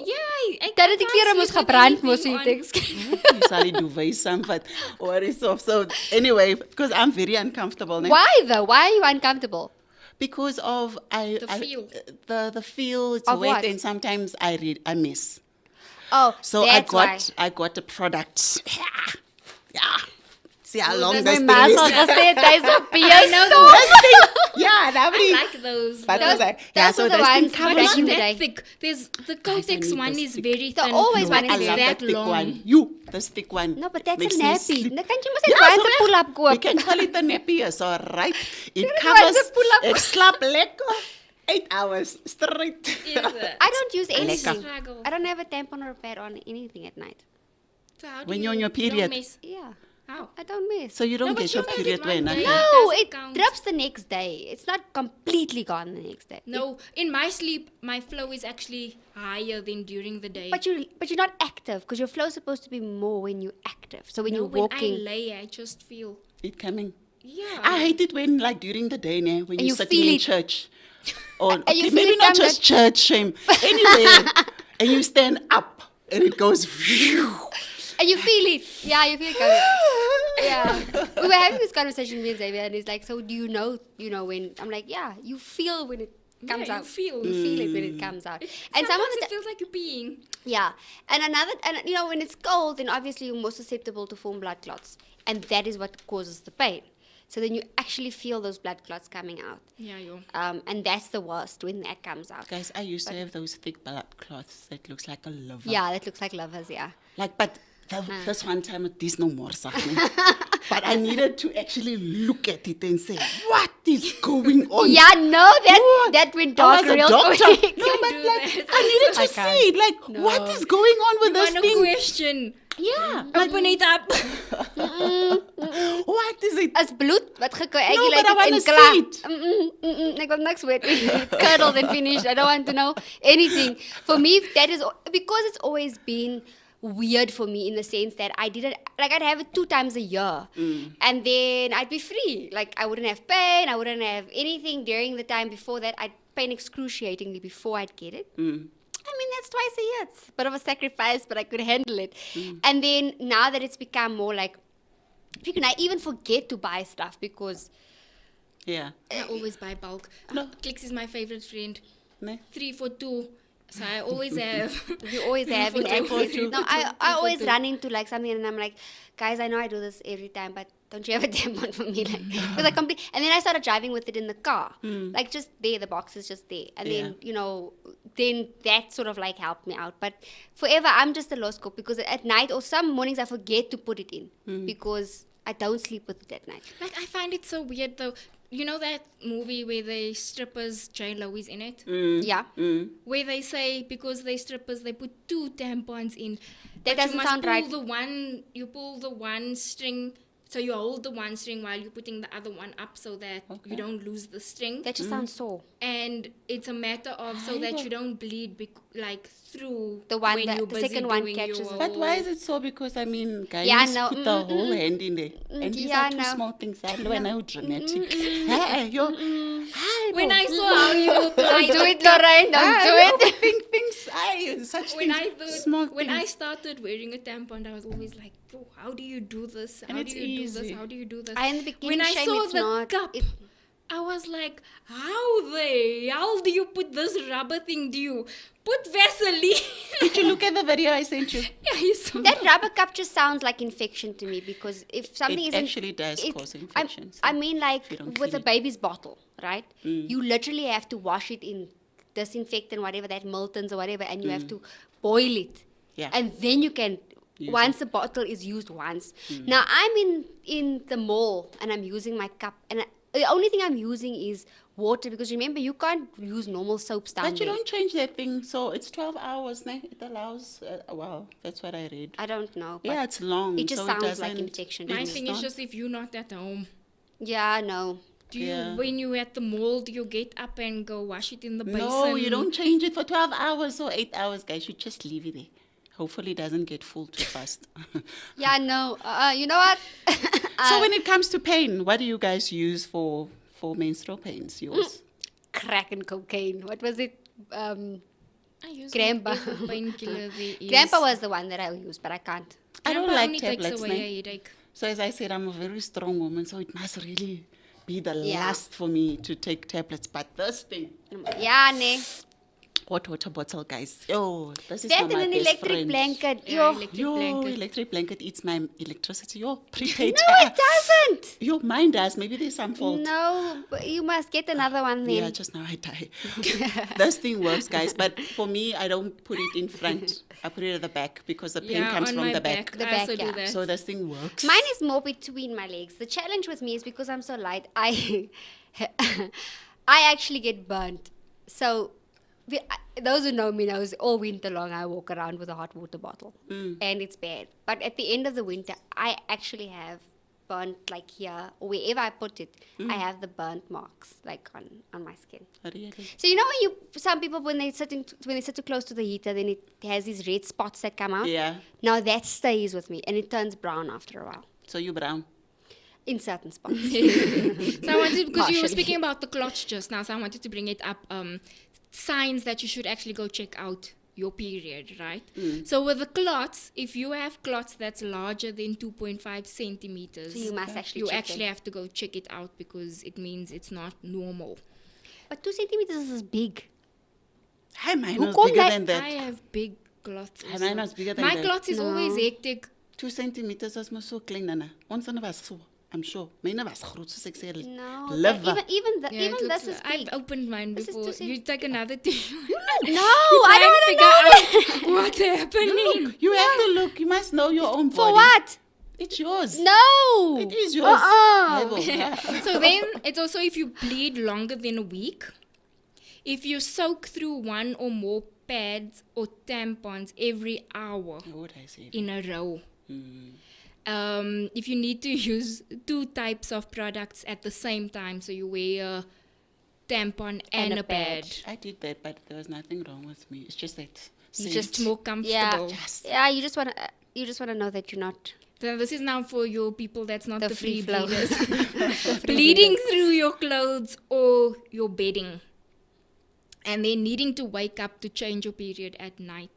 Yeah, Dat het die klere moes gebrand moes you jy dink. You sal die duvet somewhat or is off. So anyway, because I'm very uncomfortable now. Why though? Why are you uncomfortable? Because of The feel. the feel, it's Of wet what? and sometimes I miss. Oh, So that's why. I got a product. Yeah. See how Well, long that's this My thing ma is. sal gesê het hy's op I know beeste. Yeah, nobody. I like those. But those. I was like, those so were the this thing ones But covers not in the you. day. that thick. There's the Guys, I Kotex need one this is thick. very The thin. always but one is I it's love very that that thick long. one. You, this thick one. No, but that's makes a me nappy. sleep. No, can't you must Ja, say so once a pull-up We koop? can call it a nappy, is all right. It Dit is covers, once a pull-up. ek slap lekker 8 hours straight. Is it? I don't use anything. Struggle. I don't have a tampon or a pad on anything at night. So how do When you're on your you don't period. miss- Yeah, How? I don't miss. So you don't No, but get you your miss it period one when? day. Huh? No, doesn't it count. drops the next day. It's not completely gone the next day. No, in my sleep, my flow is actually higher than during the day. But you're not active because your flow is supposed to be more when you're active. So when no, you're when walking, I lay, I just feel. It coming. Yeah. I hate it when, like, during the day, when And you're you sitting feel in it. church. Or And you okay, feel maybe it not come just church, shame. Anyway, and you stand up and it goes. and you feel it. Yeah, you feel it coming. Yeah. We were having this conversation with Xavier and he's like, so do you know when I'm like, yeah, you feel when it comes Yeah, out. you feel. You feel it when it comes out. And Sometimes some of it the feels like you're peeing. yeah. And when it's cold, then obviously you're more susceptible to form blood clots. And that is what causes the pain. So then you actually feel those blood clots coming out. Yeah, yo. And that's the worst when that comes out. Guys, I used to have those thick blood cloths that looks like a liver. Yeah, that looks like lovers, yeah. Like, but this one time it is no more something. But I needed to actually look at it and say, what is going on? Yeah, no, What? that went I dark was a real doctor. quick. No, but do like, that. I needed I to can't. see it. Like, what is going on with this One thing? question. Yeah. Open it up. What is it? As bloed wat No, gecoagulated but I wanna in see it. Ek wil niks weet. Curdled and finished. I don't want to know anything. For me, that is because it's always been weird for me in the sense that I didn't like I'd have it 2 times a year, and then I'd be free. Like I wouldn't have pain. I wouldn't have anything during the time before that. I'd pain excruciatingly before I'd get it. I mean, that's twice a year. It's a bit of a sacrifice, but I could handle it. And then now that it's become more like, I even forget to buy stuff because Yeah. I always buy bulk. No. Clicks is my favorite friend. Ne? 3 for 2. So I always have. you always have in access. No, I always run into like something and I'm like, guys, I know I do this every time, but don't you have a tampon for me? Like, because and then I started driving with it in the car. Like just there, the box is just there. And then, then that sort of like helped me out. But forever, I'm just a lost cook because at night or some mornings I forget to put it in because I don't sleep with it at night. Like, I find it so weird though. You know that movie where the strippers, J-Lo is in it? Yeah. Where they say because they strippers, they put 2 tampons in. That But doesn't you must sound pull right. You pull the one string. So you hold the one string while you're putting the other one up so that you don't lose the string. That just sounds sore. And it's a matter of so that you don't bleed through The one when that- you're the busy second one doing catches your- it. But why is it so? Because, I mean, guys Yeah, no, put the whole hand in there. And these yeah, are two no. small things. I know dramatic. Hey, hi, When bo. I saw how you Don't applied do the it, cup- Lorraine. Don't do it. Things, such when things, I small thought, when I things. started wearing a tampon, I was always like, "Oh, how do you do this? And How it's do you do this? easy. How do you do this?" In the beginning, when I shame saw it's the not. cup, I was like, "How the hell do you put this rubber thing? Do you put Vaseline?" Did you look at the video I sent you? Yeah, you saw That rubber cup just sounds like infection to me because if something It isn't... actually does cause I'm- infections. I mean, like if you don't with clean a it. baby's bottle, right? You literally have to wash it in disinfectant, whatever that Milton's or whatever, and you have to boil it. Yeah. And then you can... Use once the bottle is used once. Now, I'm in the mall and I'm using my cup and the only thing I'm using is water because remember, you can't use normal soaps down But you there. don't change that thing, so it's 12 hours. Ne? It allows, wow, that's what I read. I don't know. But Yeah, it's long. it just so sounds it like doesn't- infection. My It's thing is just if you're not at home. Yeah, no. Do you, Yeah. when you're at the mall, do you get up and go wash it in the basin? No, you don't change it for 12 hours or 8 hours, guys. You just leave it there. Hopefully it doesn't get full too fast. Yeah, no. You know what? So when it comes to pain, what do you guys use for menstrual pains? Yours? Crack and cocaine. What was it? I use Grandpa. whatever painkiller there is. Grandpa was the one that I used, but I can't. I don't Grandpa like only takes tablets. away Ne? a headache. So as I said, I'm a very strong woman, so it must really be the Yeah. last for me to take tablets. But this thing, Yeah, ne. hot water bottle, guys. Yo, this is That not and my an best electric friend. blanket. Yeah, Yo. electric Yo, blanket. electric blanket eats my electricity. Yo, prepaid. No, it doesn't. Yo, mine does. Maybe there's some fault. No, but you must get another one then. Yeah, just now I die. This thing works, guys. But for me, I don't put it in front. I put it at the back because the pain comes on from my the back. The I also back, do yeah. that. So this thing works. Mine is more between my legs. The challenge with me is because I'm so light, I actually get burnt. So those who know me knows all winter long I walk around with a hot water bottle, and it's bad. But at the end of the winter, I actually have burnt like here or wherever I put it. I have the burnt marks like on my skin. Really? So you know when some people when they sit too close to the heater, then it has these red spots that come out. Yeah. Now that stays with me and it turns brown after a while So you brown. in certain spots. So I wanted, because you were Partially. speaking about the clots just now, so I wanted to bring it up. Signs that you should actually go check out your period, right? So with the clots, if you have clots that's larger than 2.5 centimeters, So you must actually you check actually them. have to go check it out because it means it's not normal. But 2 centimeters is big. Hi, mine Hoe was kom bigger jy- than that. I have big clots. Hi, mine was bigger than My that. clots is always No. hectic. 2 centimeters was maar so klein, Nana. Ons was so, I'm sure. Myne was groot soos ek sê. No, Liver. but even Yeah, it even looks this is I've big. opened mine This is before. 2 You take another tissue. No, I don't want to know. know what's happening. Look, you have to look. You must know your own body. For what? It's yours. No. It is yours. Uh-uh. So then it's also if you bleed longer than a week, if you soak through one or more pads or tampons every hour What would I say? in a row. If you need to use 2 types of products at the same time, so you wear a tampon and a pad. I did that, but there was nothing wrong with me. It's just that. It's just more comfortable. Yeah. Yes. Yeah, you just want to know that you're not So this is now for your people that's not the the free free flow. bleeders. Bleeding through your clothes or your bedding. And then needing to wake up to change your period at night.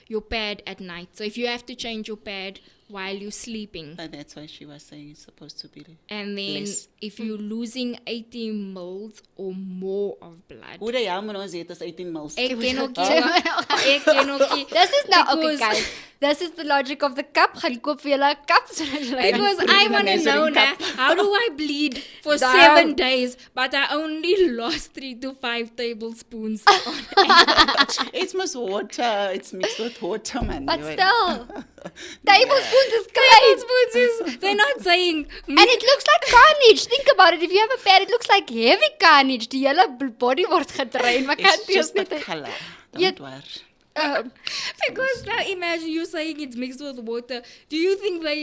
Your pad at night. So if you have to change your pad while you're sleeping. But that's why she was saying it's supposed to be. And then less. if you're losing 18 mils or more of blood. Hoe die hel moet ons weet is 18 mils. Ek ken ook ek ken ook This is now okay, because- guys. This is the logic of the cup. Gaan koop vir julle 'n cup sodat julle kan- Because I want to know measuring now, how do I bleed for Down. 7 days, but I only lost 3 to 5 tablespoons on It's must water. It's mixed with water, man. But You know. still, tablespoons is great. tablespoons. They're not saying And it looks like carnage. Think about it. If you have a pad, it looks like heavy carnage. Die hele body word gedrain. Maar kan It's just the net color. Yeah. Don't worry. because now imagine you saying it's mixed with water. Do you think they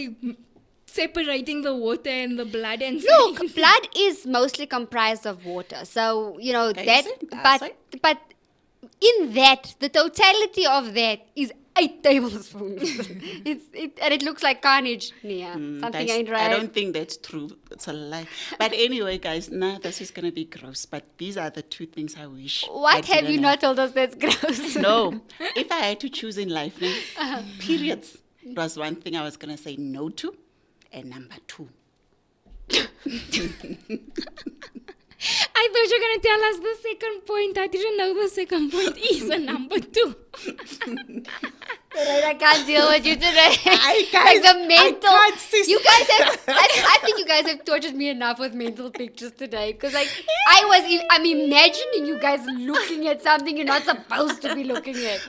separating the water and the blood and Look, saying- blood is mostly comprised of water. So, you know, Okay, that, is it? but in that, the totality of that is 8 tablespoons. And it looks like carnage. Yeah, something Guys, ain't right. I don't think that's true. It's a lie. But anyway, guys, nah, this is going to be gross. But these are the 2 things I wish. What I have you didn't not told us that's gross? No. If I had to choose in life, then, periods was one thing I was going to say no to. And number 2. I thought you were going to tell us the second point. I didn't know the second point is a number 2. Right, I can't deal with you today. I Like can't- the mental. I can't, sis. You guys have. I think you guys have tortured me enough with mental pictures today. Because like I'm imagining you guys looking at something you're not supposed to be looking at.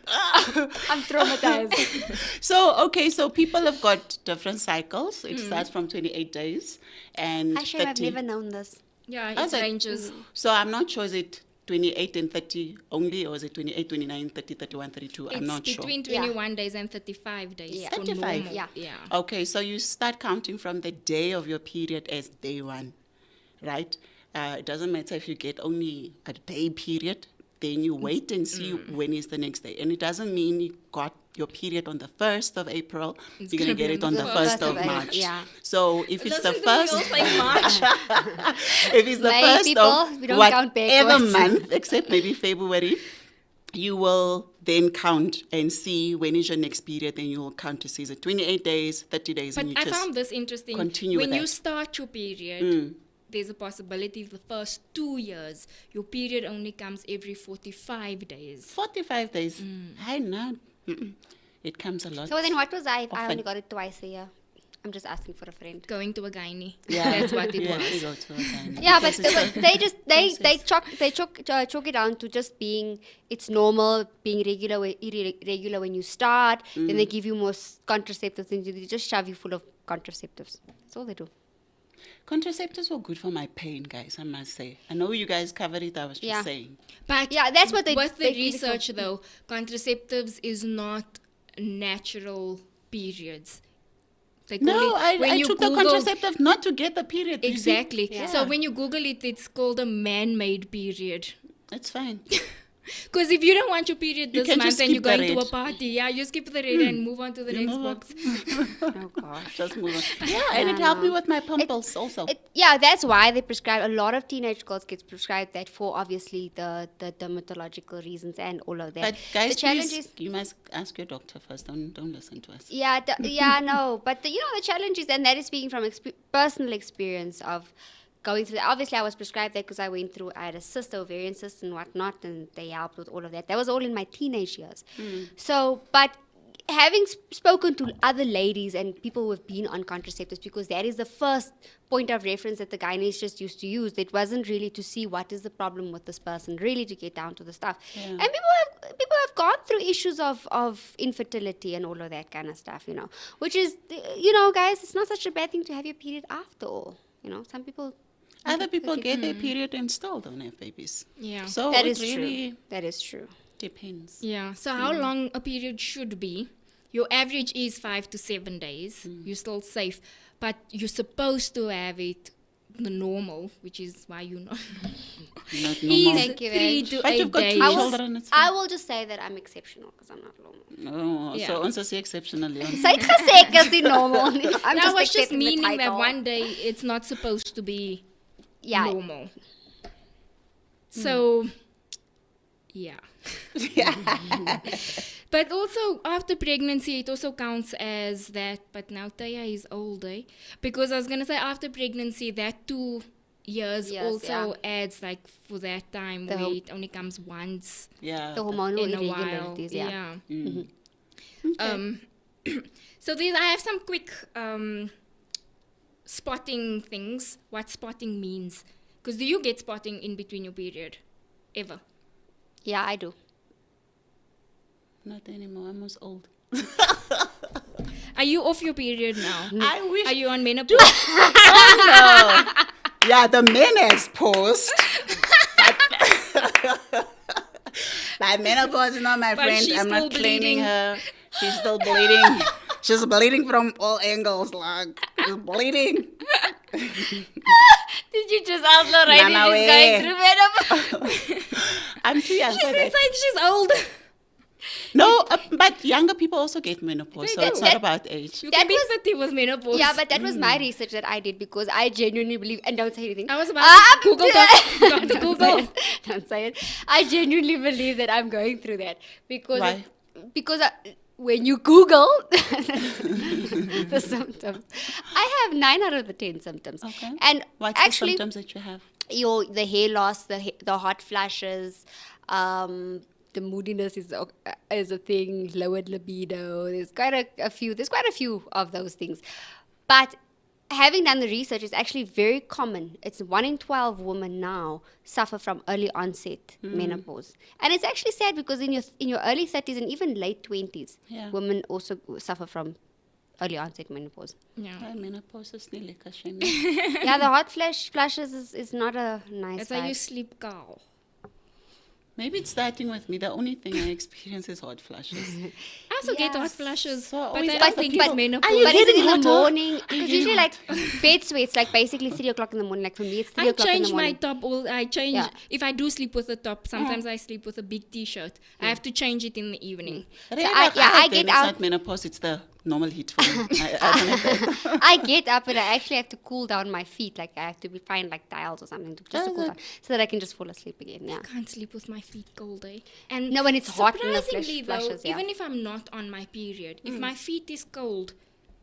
I'm traumatized. So people have got different cycles. It starts from 28 days and Hashem, I've 30. never known this. Yeah, Oh, it that- ranges. So I'm not sure, is it 28 and 30 only, or is it 28, 29, 30, 31, 32? I'm It's not sure. between 21 days and 35 days. Yeah. for 35. normal. Yeah. Yeah. Okay, so you start counting from the day of your period as day 1, right? It doesn't matter if you get only a day period, then you wait and see when is the next day. And it doesn't mean you got your period on the 1st of April, It's you're going to gonna get be it on on the the 1st 1st of of March. yeah. So if it's the Listen to me, first... all say March. If it's the May first people, of we don't count whatever backwards. month, except maybe February, you will then count and see when is your next period, then you will count to see is it 28 days, 30 days, But and you I just... found this interesting. continue When with you that. start your period, there's a possibility the first 2 years, your period only comes every 45 days. 45 days. I know. It comes a lot. So then what was I? I Often. only got it twice a year. I'm just asking for a friend. Going to a gynae. Yeah. That's what it You was. have to go to a gynae. Yeah, but Because it's a they chalk it down to just being it's normal, being irregular when you start. Then they give you more contraceptives, and they just shove you full of contraceptives. That's all they do. Contraceptives were good for my pain, guys, I must say. I know you guys covered it, I was just saying. But Yeah, that's what they with the they give it for. research though, contraceptives is not natural periods. They call No, it, when I you took the Google- contraceptive not to get the period. you see. Exactly. Yeah. So when you Google it, it's called a man-made period. It's fine. Because if you don't want your period You this can month just and you're skip the going to a red. party, you skip the red and move on to the You next move on. box. Oh gosh. Just move on. Yeah, and it helped me with my pimples also. Yeah, that's why they prescribe a lot of teenage girls gets prescribed that for obviously the dermatological reasons and all of that. But guys, the challenge please, is you must ask your doctor first. Don't listen to us. yeah, no, but the challenge is, and that is speaking from personal experience of going through that. Obviously, I was prescribed that because I had a cyst, ovarian cyst and whatnot, and they helped with all of that. That was all in my teenage years. So, but having spoken to other ladies and people who have been on contraceptives, because that is the first point of reference that the gynaecist used to use. It wasn't really to see what is the problem with this person, really to get down to the stuff. Yeah. And people have gone through issues of infertility and all of that kind of stuff, which is, guys, it's not such a bad thing to have your period after all. Some people. Other people get their period and still don't have babies. Yeah. So That it is really true. That is true. depends. Yeah. So how long a period should be? Your average is 5 to 7 days. You're still safe. But you're supposed to have it the normal, which is why you're not Not is normal. Thank you, 3 Veg. to But 8 you've got days. two I will- children. It's I will just say that I'm exceptional because I'm not normal. Oh, Yeah. so ons is exceptional. Leon. Say it gesê is die normal. I'm That just was just accepting the meaning that title. one day it's not supposed to be Yeah. normal. So, yeah. But also after pregnancy, it also counts as that. But now Taya is old, because I was gonna say after pregnancy, that 2 years Yes, also adds like for that time The where whole- it only comes once Yeah. The hormonal in a while. irregularities, yeah. So these I have some quick spotting things. What spotting means? Because do you get spotting in between your period, ever? Yeah, I do. Not anymore. I'm almost old. Are you off your period now? I wish. Are you on menopause? No. Yeah, the men has paused. My menopause is not my But friend. she's I'm not still claiming bleeding. her. She's still bleeding. She's bleeding from all angles. Like, she's bleeding. Did you just ask Lorraine Nana, if she's going through menopause? I'm too young She for seems that. like she's old. No, but younger people also get menopause, so That- it's not that- about age. You That can be was- 30 with menopause. Yeah, but that was my research that I did because I genuinely believe, and don't say anything. I was about to Google Dr. Don't say Google. it. Don't say it. I genuinely believe that I'm going through that because Why? when you Google the symptoms, I have 9 out of the 10 symptoms. Okay. And What's actually, the symptoms that you have? the hair loss, the hot flashes, the moodiness is a thing, lowered libido. There's quite a few. There's quite a few of those things, but having done the research, it's actually very common. It's 1 in 12 women now suffer from early onset menopause, and it's actually sad because in your early 30s and even late 20s, Yeah. women also suffer from early onset menopause. Yeah. Menopause is nearly kashin. Yeah, the hot flashes is not a nice. That's how you vibe. sleep, girl. Maybe it's starting with me. The only thing I experience is hot flashes. I also get Yeah. hot flashes, So but always I ask don't the think people, it's menopause. "Are you But is it getting in the hotter? morning? Are you Because getting usually, like, bed sweats, like, basically 3 o'clock in the morning. Like, for me, it's 3 I o'clock in the change my morning. top. I change Yeah. if I do sleep with a top. Sometimes I sleep with a big T-shirt. I have to change it in the evening. I get get out- It's not menopause. It's the normal heat for me. I don't have that. I get up and I actually have to cool down my feet. Like, I have to find, like, tiles or something just to cool down so that I can just fall asleep again. Yeah. Can't sleep with my feet cold, And No, when it's hot and the surprisingly, though, flashes, yeah. even if I'm not on my period, if my feet is cold,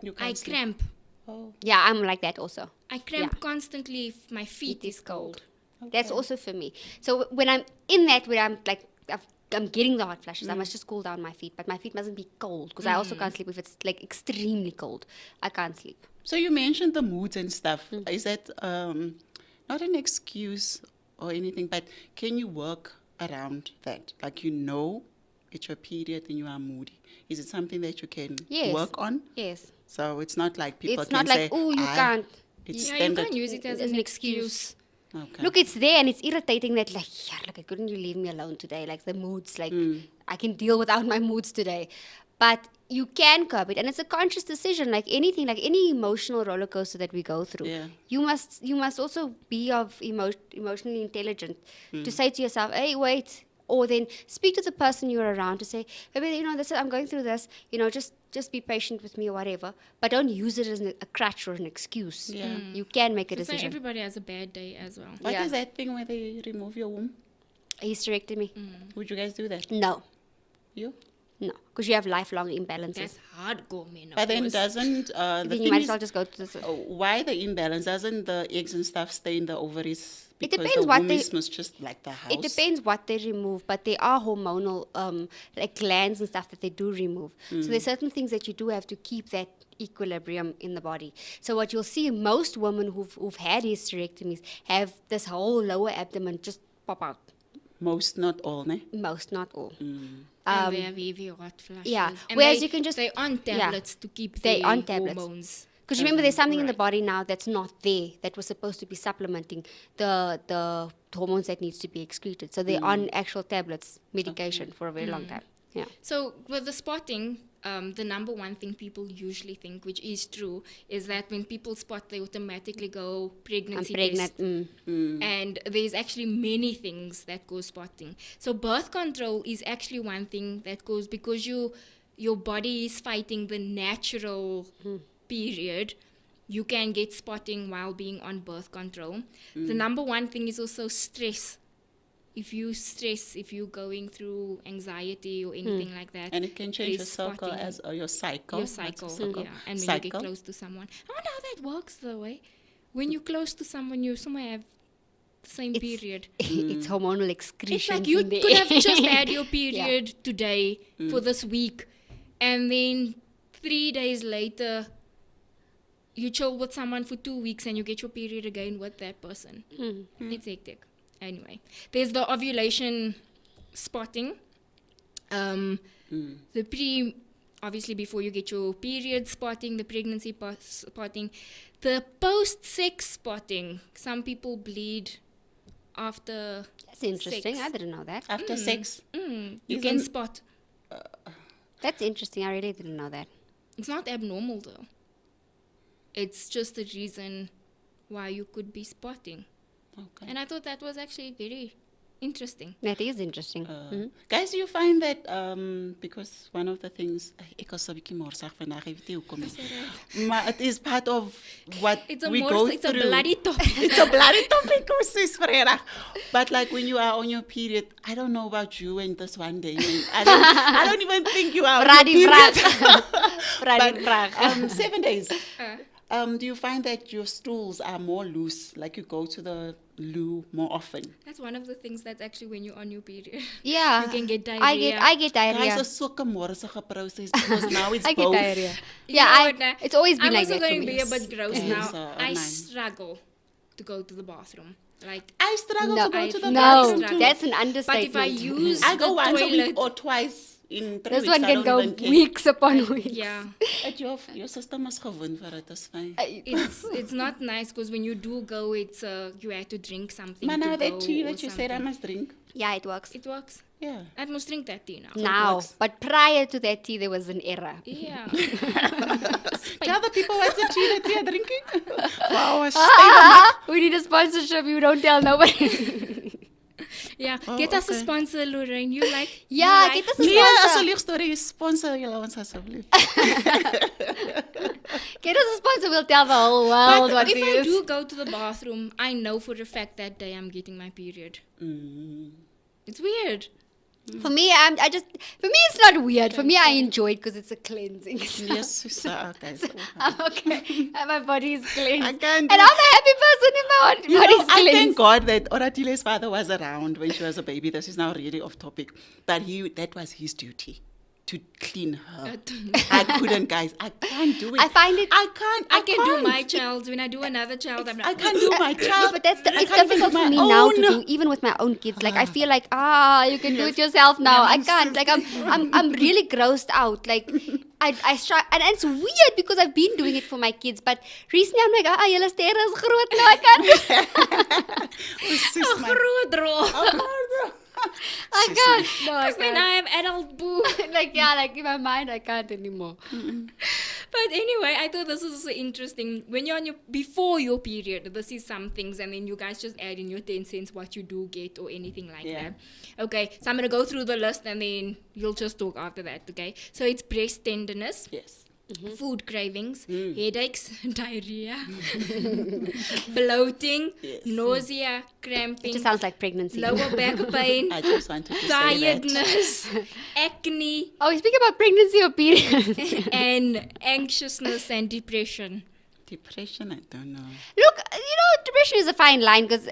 You I can't sleep. cramp. Oh. Yeah, I'm like that also. I cramp constantly if my feet is cold. That's also for me. So when I'm in that, where I'm like, I'm getting the hot flashes, I must just cool down my feet. But my feet mustn't be cold, because I also can't sleep if it's like extremely cold. I can't sleep. So you mentioned the moods and stuff. Is that not an excuse or anything, but can you work around that? Like, it's your period and you are moody. Is it something that you can work on? Yes. So it's not like people It's can not say, like, oh, you can't. It's You standard. can't use it as an excuse. Okay. Look, it's there, and it's irritating that, like, couldn't you leave me alone today? Like, the moods, like, I can deal without my moods today. But you can curb it, and it's a conscious decision, like anything, like any emotional roller coaster that we go through. Yeah. You must also be emotionally intelligent to say to yourself, hey, wait, or then speak to the person you're around to say, maybe, I'm going through this, just be patient with me or whatever, but don't use it as a crutch or an excuse. Yeah. You can make a So decision. everybody has a bad day as well. What is that thing where they remove your womb? A hysterectomy? Would you guys do that? No. You? No, because you have lifelong imbalances. That's hardcore, man. But then doesn't the Then you thing might is, as well just go to the... why the imbalance? Doesn't the eggs and stuff stay in the ovaries? It Because depends the what womb they- is must just like the house. It depends what they remove, but there are hormonal like glands and stuff that they do remove. So there's certain things that you do have to keep that equilibrium in the body. So what you'll see, most women who've had hysterectomies have this whole lower abdomen just pop out. Most, not all, ne? Most, not all. And they have heavy hot flashes. yeah. And Whereas you can just- they're on tablets to keep They their on tablets. hormones. Because remember, there's something in the Right. body now that's not there, that was supposed to be supplementing the hormones that needs to be excreted. So they're on actual tablets, medication for a very long time. Yeah. So with the spotting, the number one thing people usually think, which is true, is that when people spot, they automatically go I'm pregnancy pregnant. test. And there's actually many things that go spotting. So birth control is actually one thing that goes, because your body is fighting the natural period. You can get spotting while being on birth control. The number one thing is also stress. If you're going through anxiety or anything like that, And it can change your there's cycle spotting. as your cycle. Your What's a cycle, cycle? yeah. And when you Cycle. get close to someone, I wonder how that works though. When you're close to someone, you somehow have the same period. It's hormonal It's excretions. like you in there. could have just had your period today for this week, and then 3 days later, you chill with someone for 2 weeks and you get your period again with that person. It's hectic. Anyway, there's the ovulation spotting. The obviously before you get your period spotting, the pregnancy spotting, the post-sex spotting. Some people bleed after That's interesting. sex. I didn't know that. After sex. You can spot. That's interesting. I really didn't know that. It's not abnormal though. It's just a reason why you could be spotting. Okay. And I thought that was actually very interesting. That is interesting. Guys, you find that because one of the things ek was 'n bietjie morsig vandag, ek weet nie hoekom nie. Maar it is part of what we go It's a through. bloody topic. It's a bloody topic, sis Vrydag. But like when you are on your period, I don't know about you and this one day. I don't even think you are on your Brady period. Brady brag. 7 days. Do you find that your stools are more loose, like you go to the loo more often? That's one of the things that's actually when you're on your period. Yeah. You can get diarrhea. I get Guys, diarrhea. is sulke morsige proses because now it's I get both. diarrhea. You Yeah, know what, it's always been I'm like also that for going to me. be a bit gross Yes. now. So, I mine. struggle to go to the bathroom. Like, I struggle No, to go to the no, bathroom too. that's an but understatement. if I use I go the once a toilet, week or twice in 3 This weeks. one I can don't go even care. weeks upon weeks. yeah, But your system is gewoon vir it, is fine. it's not nice because when you do go, it's you have to drink something. Maar now to that go tea or that you said I something. must drink. Yeah, it works. It works. Yeah. I must drink that tea now. Now, works. but prior to that tea, there was an error. Yeah. Tell the people what's the tea that we are drinking. Wow, We need a sponsorship. You don't tell nobody. Yeah, Oh, get us a okay. sponsor, Lorraine. You like? Yeah, you like get us a Nee, as 'n sponsor. lieg storie sponsor julle ons asseblief. Get us a sponsor. We'll tell the whole world what But it if I is. do go to the bathroom, I know for a fact that day I'm getting my period. It's weird. For me, for me, it's not weird. For me, I enjoy it because it's a cleansing. So Yes, so, okay. So, I'm okay. And my body is cleansed. I can't And do- I'm a happy person if my body is I thank cleansed. God that Oratile's father was around when she was a baby. This is now really off topic. But that was his duty, to clean her. I couldn't, guys. I can't do it. I find it... I can't. I can do can't. my child's. When I do another child, I'm like, I can't do my Yeah, child. but it's I can't difficult do for my me now to own. do, even with my own kids. Like I feel like you can do it yourself now. I can't. Like I'm really grossed out. Like I try, and it's weird because I've been doing it for my kids, but recently I'm like, julle sterre is groot nou. I can't. Precies, my- groot rol. I can't. No, I Because then can't. I am adult boo. Like in my mind, I can't anymore. But anyway, I thought this was also interesting. When you're on before your period, this is some things, and then you guys just add in your 10 cents what you do get or anything like Yeah. that. Okay, so I'm going to go through the list and then you'll just talk after that, okay? So it's breast tenderness, Yes. food cravings, headaches, diarrhea, bloating, Yes. nausea, It cramping, just sounds like pregnancy. lower back pain, I just wanted to say that. tiredness, acne, Oh, you speak about pregnancy or period? and anxiousness and depression. Depression, I don't know. Look, depression is a fine line because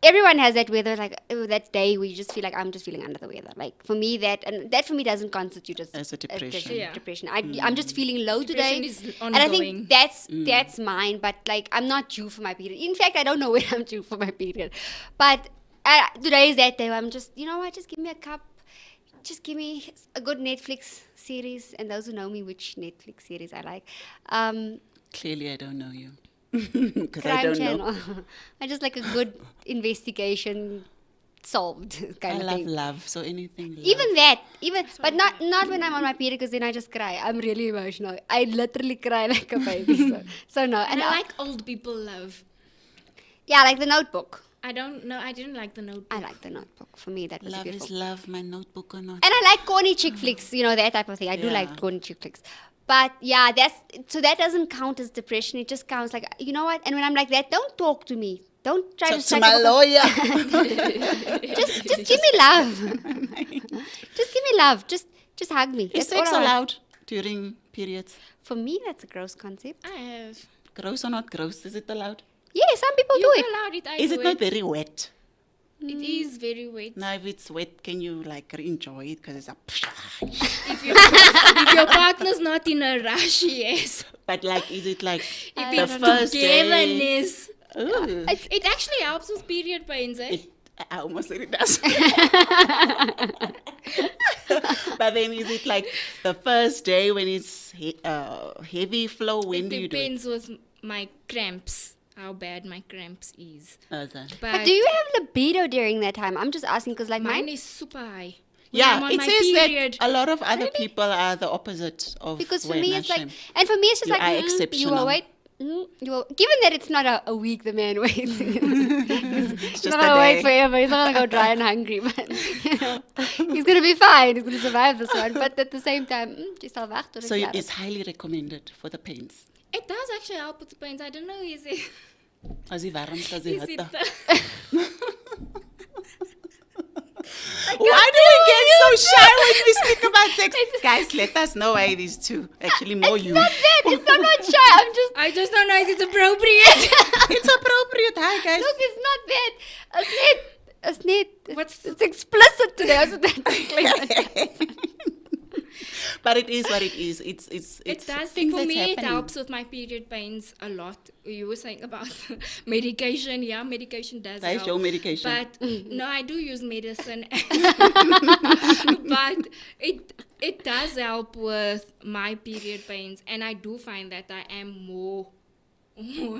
everyone has that weather, like that day where you just feel like I'm just feeling under the weather. Like for me, that for me doesn't constitute As a depression. Yeah. depression. I'm just feeling low Depression today, is and I ongoing. think that's mine. But like I'm not due for my period. In fact, I don't know when I'm due for my period. But today is that day where I'm just, you know what? Just give me a cup. Just give me a good Netflix series. And those who know me, which Netflix series I like. Clearly, I don't know you. Because I Crime don't Channel. know. I just like a good investigation solved kind I of love thing. love, so anything love. Even that, but not when I'm on my period because then I just cry. I'm really emotional. I literally cry like a baby. So no. And I like old people love. Yeah, like The Notebook. I don't know. I didn't like the Notebook. I like The Notebook. For me, that was Love beautiful. is love, my notebook or not. And I like corny chick flicks, that type of thing. I do Yeah. like corny chick flicks. But yeah, that doesn't count as depression. It just counts like, you know what? And when I'm like that, don't talk to me. Don't try Talk to to strike my up a- lawyer. Just give me love. Just give me love. Just hug me. Is That's all sex I want. allowed during periods? For me, that's a gross concept. I have. Gross or not gross? Is it allowed? Yeah, some people You do it. allowed it. I Is do it not very wet? It is very wet. Now, if it's wet, can you like enjoy it? Because it's a. If your partner's not in a rush, yes. But like, is it like If the it's first day? togetherness. Ooh. It actually helps with period pains, eh? I almost said it does. But then is it like the first day when it's heavy flow? When It do you do it? depends with my cramps, how bad my cramps is. Okay. But do you have libido during that time? I'm just asking because like Mine mine, is super high. When I'm Yeah, on it my says period, that a lot of other people are the opposite of because for when me it's like, Hashem. and for me it's just You like, are you exceptional. will wait. You will, given that it's not a week the man waits. It's He's just not a gonna wait day. forever. He's not gonna go dry and hungry, but he's gonna be fine. He's gonna survive this one. But at the same time, jy sal wag tot So dit klaar it's is. highly recommended for the pains. it does actually help with the pains. I don't know, is it? As die warmte, as die Is it hitte. Why do we get so shy when we speak about sex? Guys, let us know why these two. Actually, more you. Not that. It's not shy. I'm just. I just don't know if it's appropriate. It's appropriate. Hi, guys. Look, it's not that. It's net. What's It's explicit today. That's what that disclaimer. But it is what it is. It's It does. things For that's me, it happening. helps with my period pains a lot. You were saying about medication. Yeah, medication does That is help. your medication. But no, I do use medicine. But it does help with my period pains, and I do find that I am more You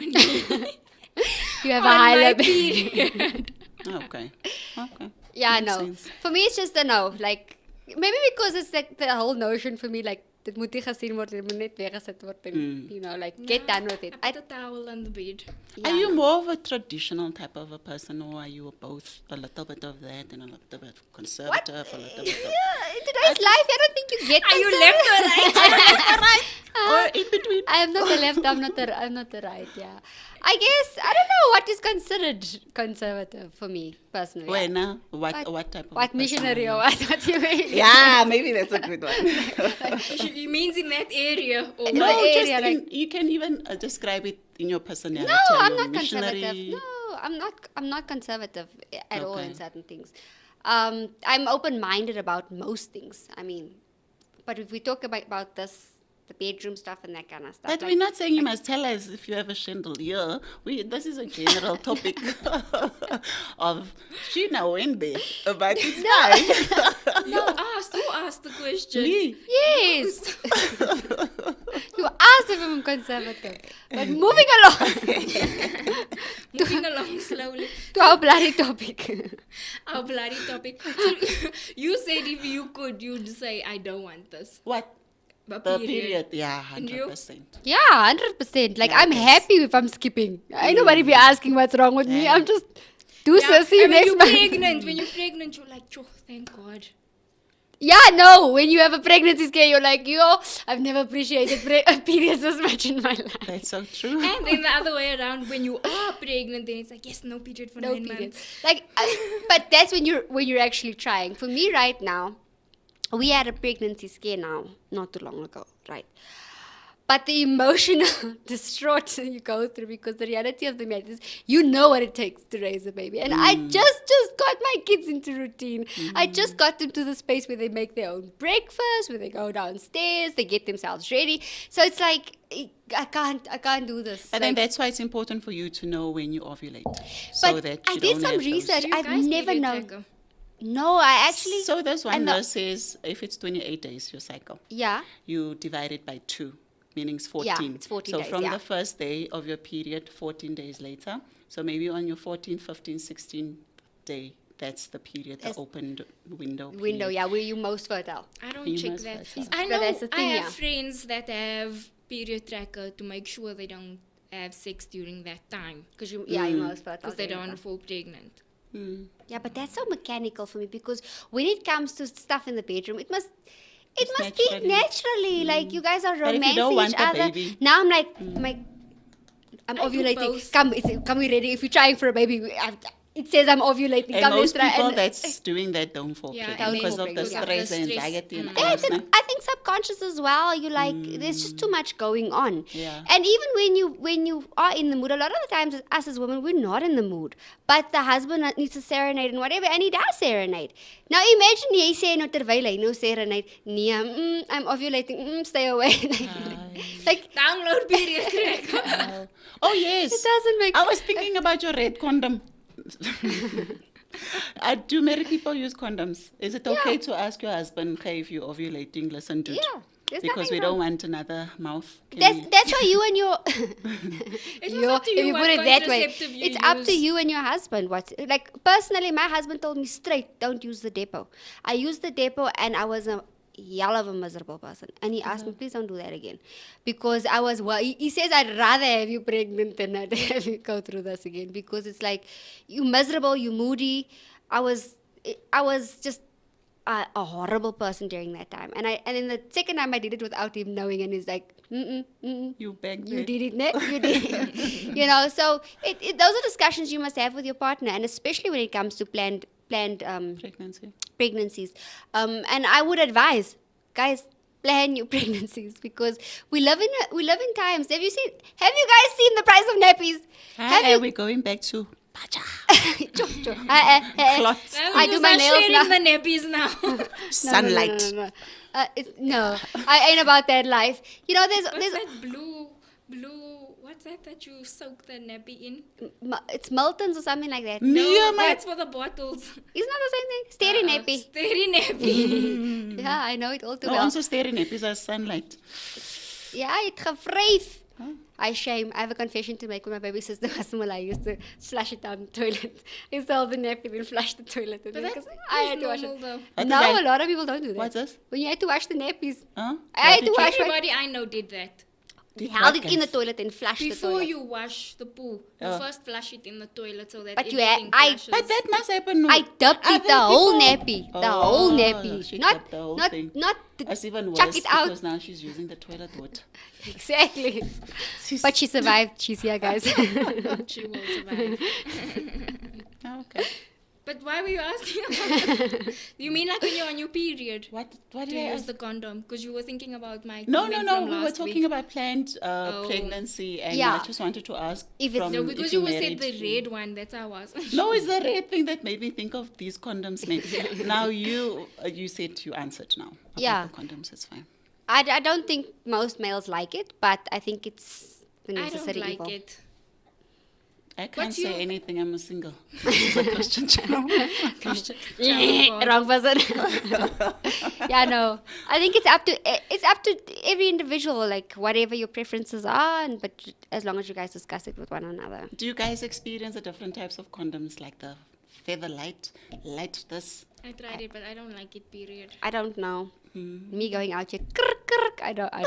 have a on high my level. period. Okay. Okay. Yeah, Makes no. sense. For me, it's just a no. Like, maybe because it's like the whole notion for me, like, dit moet nie gesien word, dit moet net weggesit word and, like, get done with it. I put a towel on the bed. Yeah. Are you more of a traditional type of a person, or are you both a little bit of that and a little bit conservative, a little bit of... Yeah, in today's is life. I don't think you get Are you left or right? Or in between. I'm not the left, I'm not the right, yeah. I guess, I don't know what is considered conservative for me, personally. Wait, now, what type of What person missionary are or you? what you mean? Yeah, maybe that's a good one. It means in that area. Or No, No, just area, you can even describe it in your personality. No, Are I'm you a not conservative. missionary? No, I'm not conservative at all in Okay. certain things. I'm open-minded about most things. I mean, but if we talk about this, the bedroom stuff and that kind of stuff. But we're not saying you must tell us if you have a chandelier. This is a general topic of Sheena Wendy, but it's fine. Who asked the question? Me. Yes. You asked if I'm conservative. But moving along Moving along slowly. to our bloody topic. Our bloody topic. So, you said if you could, you'd say, I don't want this. What? A The period, yeah, And you? 100%. Yeah, 100%. Like, Yeah, I'm that's- happy if I'm skipping. Ain't nobody be asking what's wrong with me. Yeah. I'm just, do sissy and when next you're month. when you're pregnant, you're like, oh, thank God. Yeah, no. When you have a pregnancy scare, you're like, I've never appreciated periods as much in my life. That's so true. And then the other way around, when you are pregnant, then it's like, yes, no period for No 9 periods. months. Like, but that's when you're actually trying. For me right now, we had a pregnancy scare now, not too long ago, right? But the emotional distraught you go through, because the reality of the matter is, you know what it takes to raise a baby. And I just got my kids into routine. I just got them to the space where they make their own breakfast, where they go downstairs, they get themselves ready. So it's like, I can't do this. But Like, then that's why it's important for you to know when you ovulate. So but that I you did don't some have those- research. Do you I've guys never period known. tracker? No, I actually. So there's one and the- that says if it's 28 days, your cycle, Yeah. you divide it by 2, meaning it's Yeah, 14. it's 14 so days, from yeah. the first day of your period, 14 days later, so maybe on your 14, 15, 16th day, that's the period, the Yes. opened window. Window, period. yeah, where you most fertile. I don't You check must that. first. I But know that's the I thing, have yeah. friends that have period tracker to make sure they don't have sex during that time Because you're most fertile. because they don't during want to fall pregnant. Mm. Yeah, but that's so mechanical for me, because when it comes to stuff in the bedroom, it must be naturally. naturally. Like, you guys are But if you romancing don't want each a other. baby- Now I'm like, I'm I do ovulating. both. Come, we ready? If you're trying for a baby, it says I'm ovulating. And Come, most let's try. people And- that's doing that don't fall Yeah, pregnant and because then of the fall pregnant, stress yeah. and The stress, anxiety and And all that. I think subconscious as well. You like, there's just too much going on. Yeah. And even when you are in the mood, a lot of the times us as women, we're not in the mood. But the husband needs to serenade and whatever, and he does serenade. Now imagine he say no terwyl hy no serenade. Nee, I'm ovulating. Stay away. Like, Download period tracker. Oh, yes. it doesn't make. I was thinking about your red condom. Do married people use condoms? Is it okay to ask your husband, hey, if you're ovulating, listen, dude? Yeah, there's Because nothing we wrong. don't want another mouth. Can That's why you and your It's your, up to if you you what put it that way, contraceptive you it's up to use. you and your husband. Like, personally, my husband told me straight, don't use the depot. I used the depot and I was a hell of a miserable person. And he asked me, please don't do that again. Because I was, he says, I'd rather have you pregnant than I'd have you go through this again. Because it's like, you miserable, you moody. I was just a horrible person during that time. And then the second time I did it without him knowing, and he's like, You begged you it. did it, ne? You did it. You know, so those are discussions you must have with your partner, and especially when it comes to planned Pregnancy. pregnancies. And I would advise, guys, plan your pregnancies, because we live in times. Have you guys seen the price of nappies? Hi, we're going back to Cloth. I do my nails sharing now. the nappies now. sunlight. No, I ain't about that life. You know, What's there's that blue, what's that you soak the nappy in? it's Milton's or something like that. Yeah, my- That's for the bottles. Isn't that the same thing? Steri nappy. Steri nappy. Yeah, I know it all too Oh, well. also staring at is sunlight. Yeah, het gevryf. I shame. I have a confession to make. When my baby sister was small, I used to flush it down the toilet. I used to hold the nappy and flush the toilet. But that's I had to wash normal it. though. What Now is a lot of people don't do that. What's this? When you had to wash the nappies. Huh? I had to wash my... Everybody I know did that. We Did held what, it in the guys? toilet and flushed the Before toilet. you wash the poo, you first flush it in the toilet so that But everything flushes. But that must happen. I dipped it, the whole nappy. The whole Oh, nappy. she Not, dipped the whole not, thing. not That's even worse chuck it out. because now she's using the toilet water. Exactly. But she survived. She's here, guys. She will survive. Okay. But why were you asking about that? You mean like when you're on your period? What Do do you you use ask? the condom? Because you were thinking about my No. comment from We were last talking week. about planned pregnancy, and Yeah. I just wanted to ask If it's- from No, because if you you're said married. the red one. That's how I was. No, it's the red thing that made me think of these condoms. Now you said you answered now. About Yeah. the condoms is fine. I don't think most males like it, but I think it's the I necessary don't like evil. it. I can't What's say your- anything. I'm a single. It's a Christian channel. Wrong person. Yeah, no. I think it's up to every individual, like whatever your preferences are, but as long as you guys discuss it with one another. Do you guys experience the different types of condoms, like the feather light this? I tried it, but I don't like it. Period. I don't know. Me going out here, krk, krk, I don't I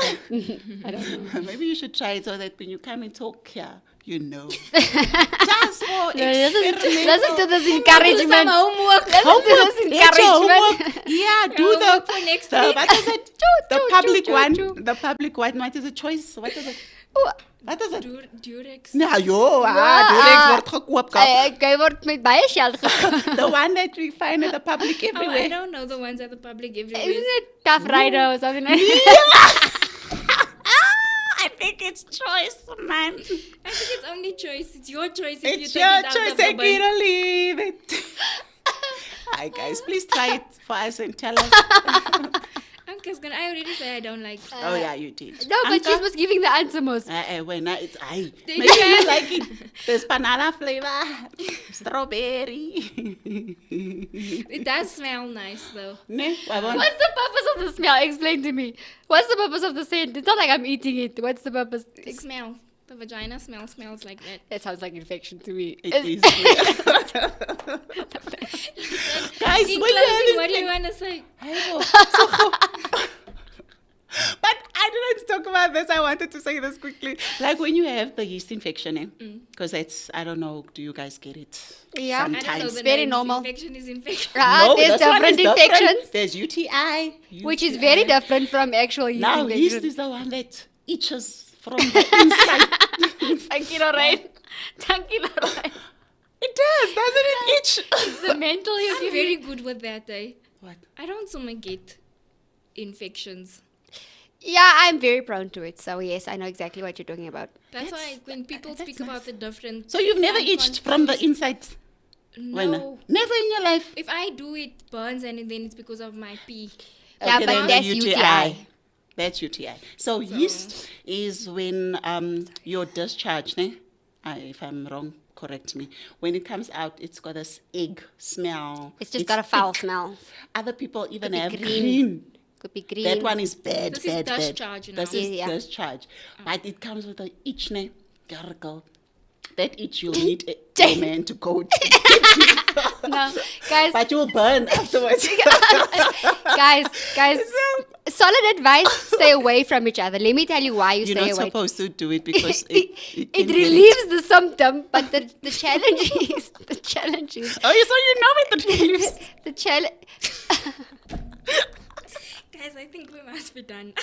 don't know. Maybe you should try it so that when you come and talk here, you know. Just for experiment. Listen to this Do encouragement. some homework. Listen to this Get your homework. encouragement. Yeah, do Homework the for next the week. what is it? The choo, public choo, one. choo. The public one. What is a choice? What is it? Ooh, What is it? Durex. Nou, Ja, die word gekoop. Kap. Jy word met baie geld gekoop. The one that we find at the public Oh, I everywhere. don't know the ones at the public everywhere. Isn't it Tough Rider or something like I think it's choice, man. I think it's only choice. It's your choice if you It's take your it out choice. of the Take it bin. or leave it. Hi guys, please try it for us and tell us. Uncle's gonna. I already said I don't like. Oh yeah, you did. No, but she was giving the answer most. When it's I. Did Maybe you you have- like it. There's banana flavor, strawberry. It does smell nice though. Ne, wabona? What's the purpose of the smell? Explain to me. What's the purpose of the scent? It's not like I'm eating it. What's the purpose? The smell. The vagina smell smells like that. That sounds like infection to me. It is. Guys, In when you closing, have what do you infec- want to say? I know. But I didn't talk about this. I wanted to say this quickly. Like when you have the yeast infection, because that's, I don't know, do you guys get it? Yeah. I don't I don't know Sometimes. the very names. normal. Infection is infection. Ah, there's this one is different different. infections, There's UTI. which is very UTI. different from actual yeast Now, yeast infection. is the one that itches from the inside. Thank you, Lorraine. Thank you, Lorraine. It does, doesn't it itch? The mental you I'm give very me. good with that, eh? What? I don't so much get infections. Yeah, I'm very prone to it. So yes, I know exactly what you're talking about. That's why when people that's speak nice. about the different. So you've never I'm itched from the confused. inside? No. Never in your life? If I do, it burns and then it's because of my pee. Yeah, but then the that's UTI. That's UTI. So yeast is when your discharge, ne? If I'm wrong, correct me. When it comes out, it's got this egg smell. It's just got a foul thick. smell. Other people even be have green. green. Could be green. That one is bad, This is bad, bad. discharge now. This is Yeah. discharge. But it comes with a itch, ne? Gargle. That itch you need a man to go to. No, guys, But you'll burn afterwards. guys, So- solid advice, stay away from each other. Let me tell you why you You're stay not away. supposed to do it because It can get relieves the symptom, but the challenge is, Oh, so you know it. The relieves. the challenge. Guys, I think we must be done.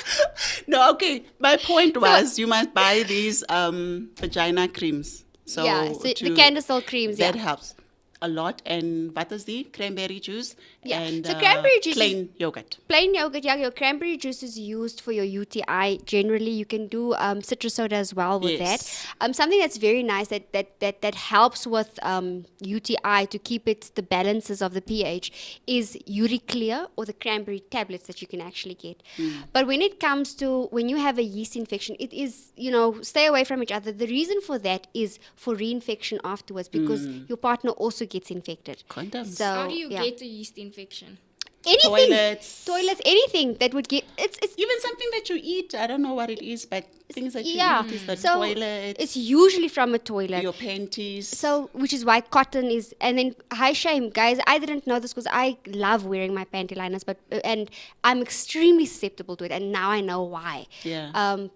No, okay. My point was you must buy these vagina creams. So Yeah, so the candle creams, That yeah. helps a lot. And what is the cranberry juice? Yeah, And so cranberry juice is- plain yogurt. Plain yogurt, yeah, your cranberry juice is used for your UTI. Generally, you can do citrus soda as well with Yes. that. Something that's very nice that helps with UTI to keep it the balances of the pH is Uriclear or the cranberry tablets that you can actually get. But when it comes to when you have a yeast infection, it is, stay away from each other. The reason for that is for reinfection afterwards because your partner also gets infected. Condoms. So How do you yeah. get a yeast infection? Anything. Toilets. Toilets, anything that would get... It's Even something that you eat. I don't know what it is, but things that you yeah. eat is the So toilet. it's usually from a toilet. Your panties. So, which is why cotton is, and then high shame, guys. I didn't know this because I love wearing my panty liners, but and I'm extremely susceptible to it, and now I know why. Yeah.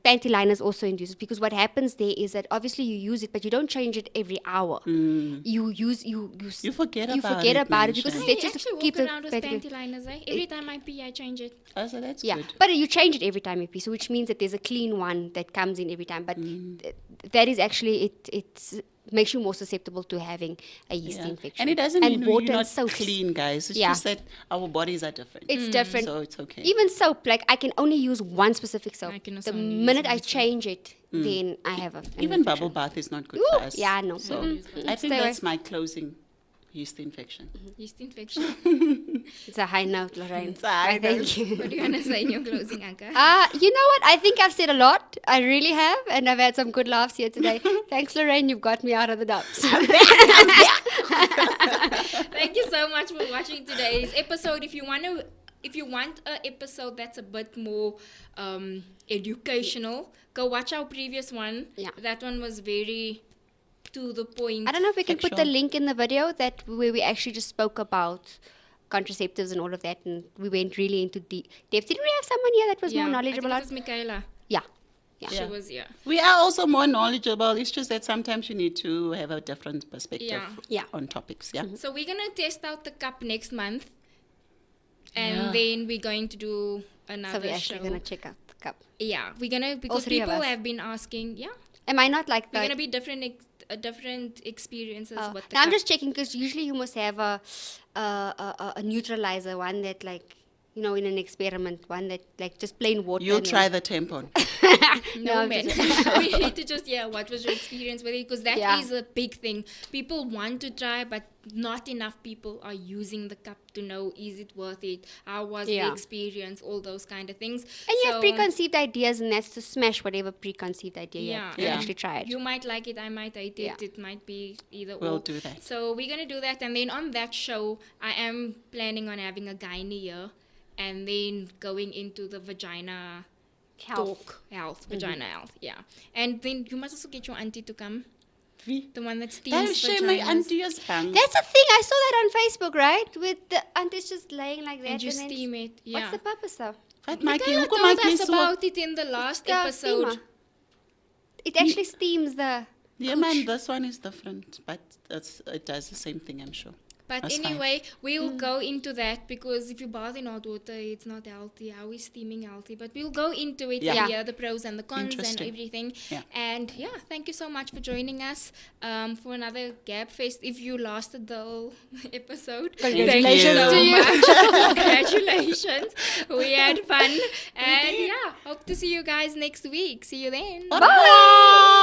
Panty liners also induces, because what happens there is that obviously you use it, but you don't change it every hour. You forget you about forget it, about it Manisha. because I it's just actually to keep walk the around with panty. panty liners. Every time I pee, I change it. Oh, so that's Yeah, good. but you change it every time you pee, so which means that there's a clean one that comes in every time. But that is actually it makes you more susceptible to having a yeast infection. And it doesn't mean water you're and not soaps. clean, guys. It's Yeah. just that our bodies are different. It's different. So it's okay. Even soap, like I can only use one specific soap. I can also The only use minute I one soap. change it, then I have an Even infection. bubble bath is not good Ooh, for us. yeah, no. So Mm-mm. I think Stay that's away. my closing yeast infection. Yeast infection. It's a high note, Lorraine. It's a high I thank you. What do you want to say in your closing, Anka? You know what? I think I've said a lot. I really have, and I've had some good laughs here today. Thanks, Lorraine. You've got me out of the dumps. Thank you so much for watching today's episode. If you want an episode that's a bit more educational, go watch our previous one. Yeah. That one was very to the point. I don't know if we can put the Factual. link in the video where we actually just spoke about contraceptives and all of that, and we went really into depth. Didn't we have someone here that was more knowledgeable? I think it was Michaela. Yeah. She was, yeah. We are also more knowledgeable. It's just that sometimes you need to have a different perspective Yeah. on topics. Yeah. So we're going to test out the cup next month. And then we're going to do another So we're actually show. going to check out the cup. Yeah, we're going to, because three of people us. have been asking, Am I not like we're that? going to be different experiences with the Now I'm cup. just checking because usually you must have a neutralizer, one that like, in an experiment, one that like just plain water. You'll and try the tampon. No, I'm man. just- We need to just, what was your experience with it? Because that is Yeah. a big thing. People want to try, but not enough people are using the cup to know, is it worth it? How was the Yeah. experience? All those kind of things. And you have So, preconceived ideas, and that's to smash whatever preconceived idea you have. Yeah. And actually try it. You might like it, I might hate it. Yeah. It might be either We'll or. do that. So we're going to do that. And then on that show, I am planning on having a gynae here. And then going into the vagina Health. health, vagina health, yeah. And then you must also get your auntie to come. Wie? The one that steams Daar is my vaginas. auntie is bang. That's a thing. I saw that on Facebook, right? With the aunties just laying like that. And you then steam it, yeah. What's the purpose though? Wat maak jy? Michaela Hoekom told maak jy us so? about it in the last The episode. steamer. It actually steams the. Yeah, man, this one is different, but it does the same thing, I'm sure. But That's fine. anyway, we'll go into that because if you bath in hot water, it's not healthy. How is steaming healthy? But we'll go into it Yeah. and hear the pros and the cons and Interesting. everything. Yeah. And thank you so much for joining us for another Gabfest. If you lasted the whole episode, Congratulations thank to you you. so much. Congratulations. We had fun. And hope to see you guys next week. See you then. Bye.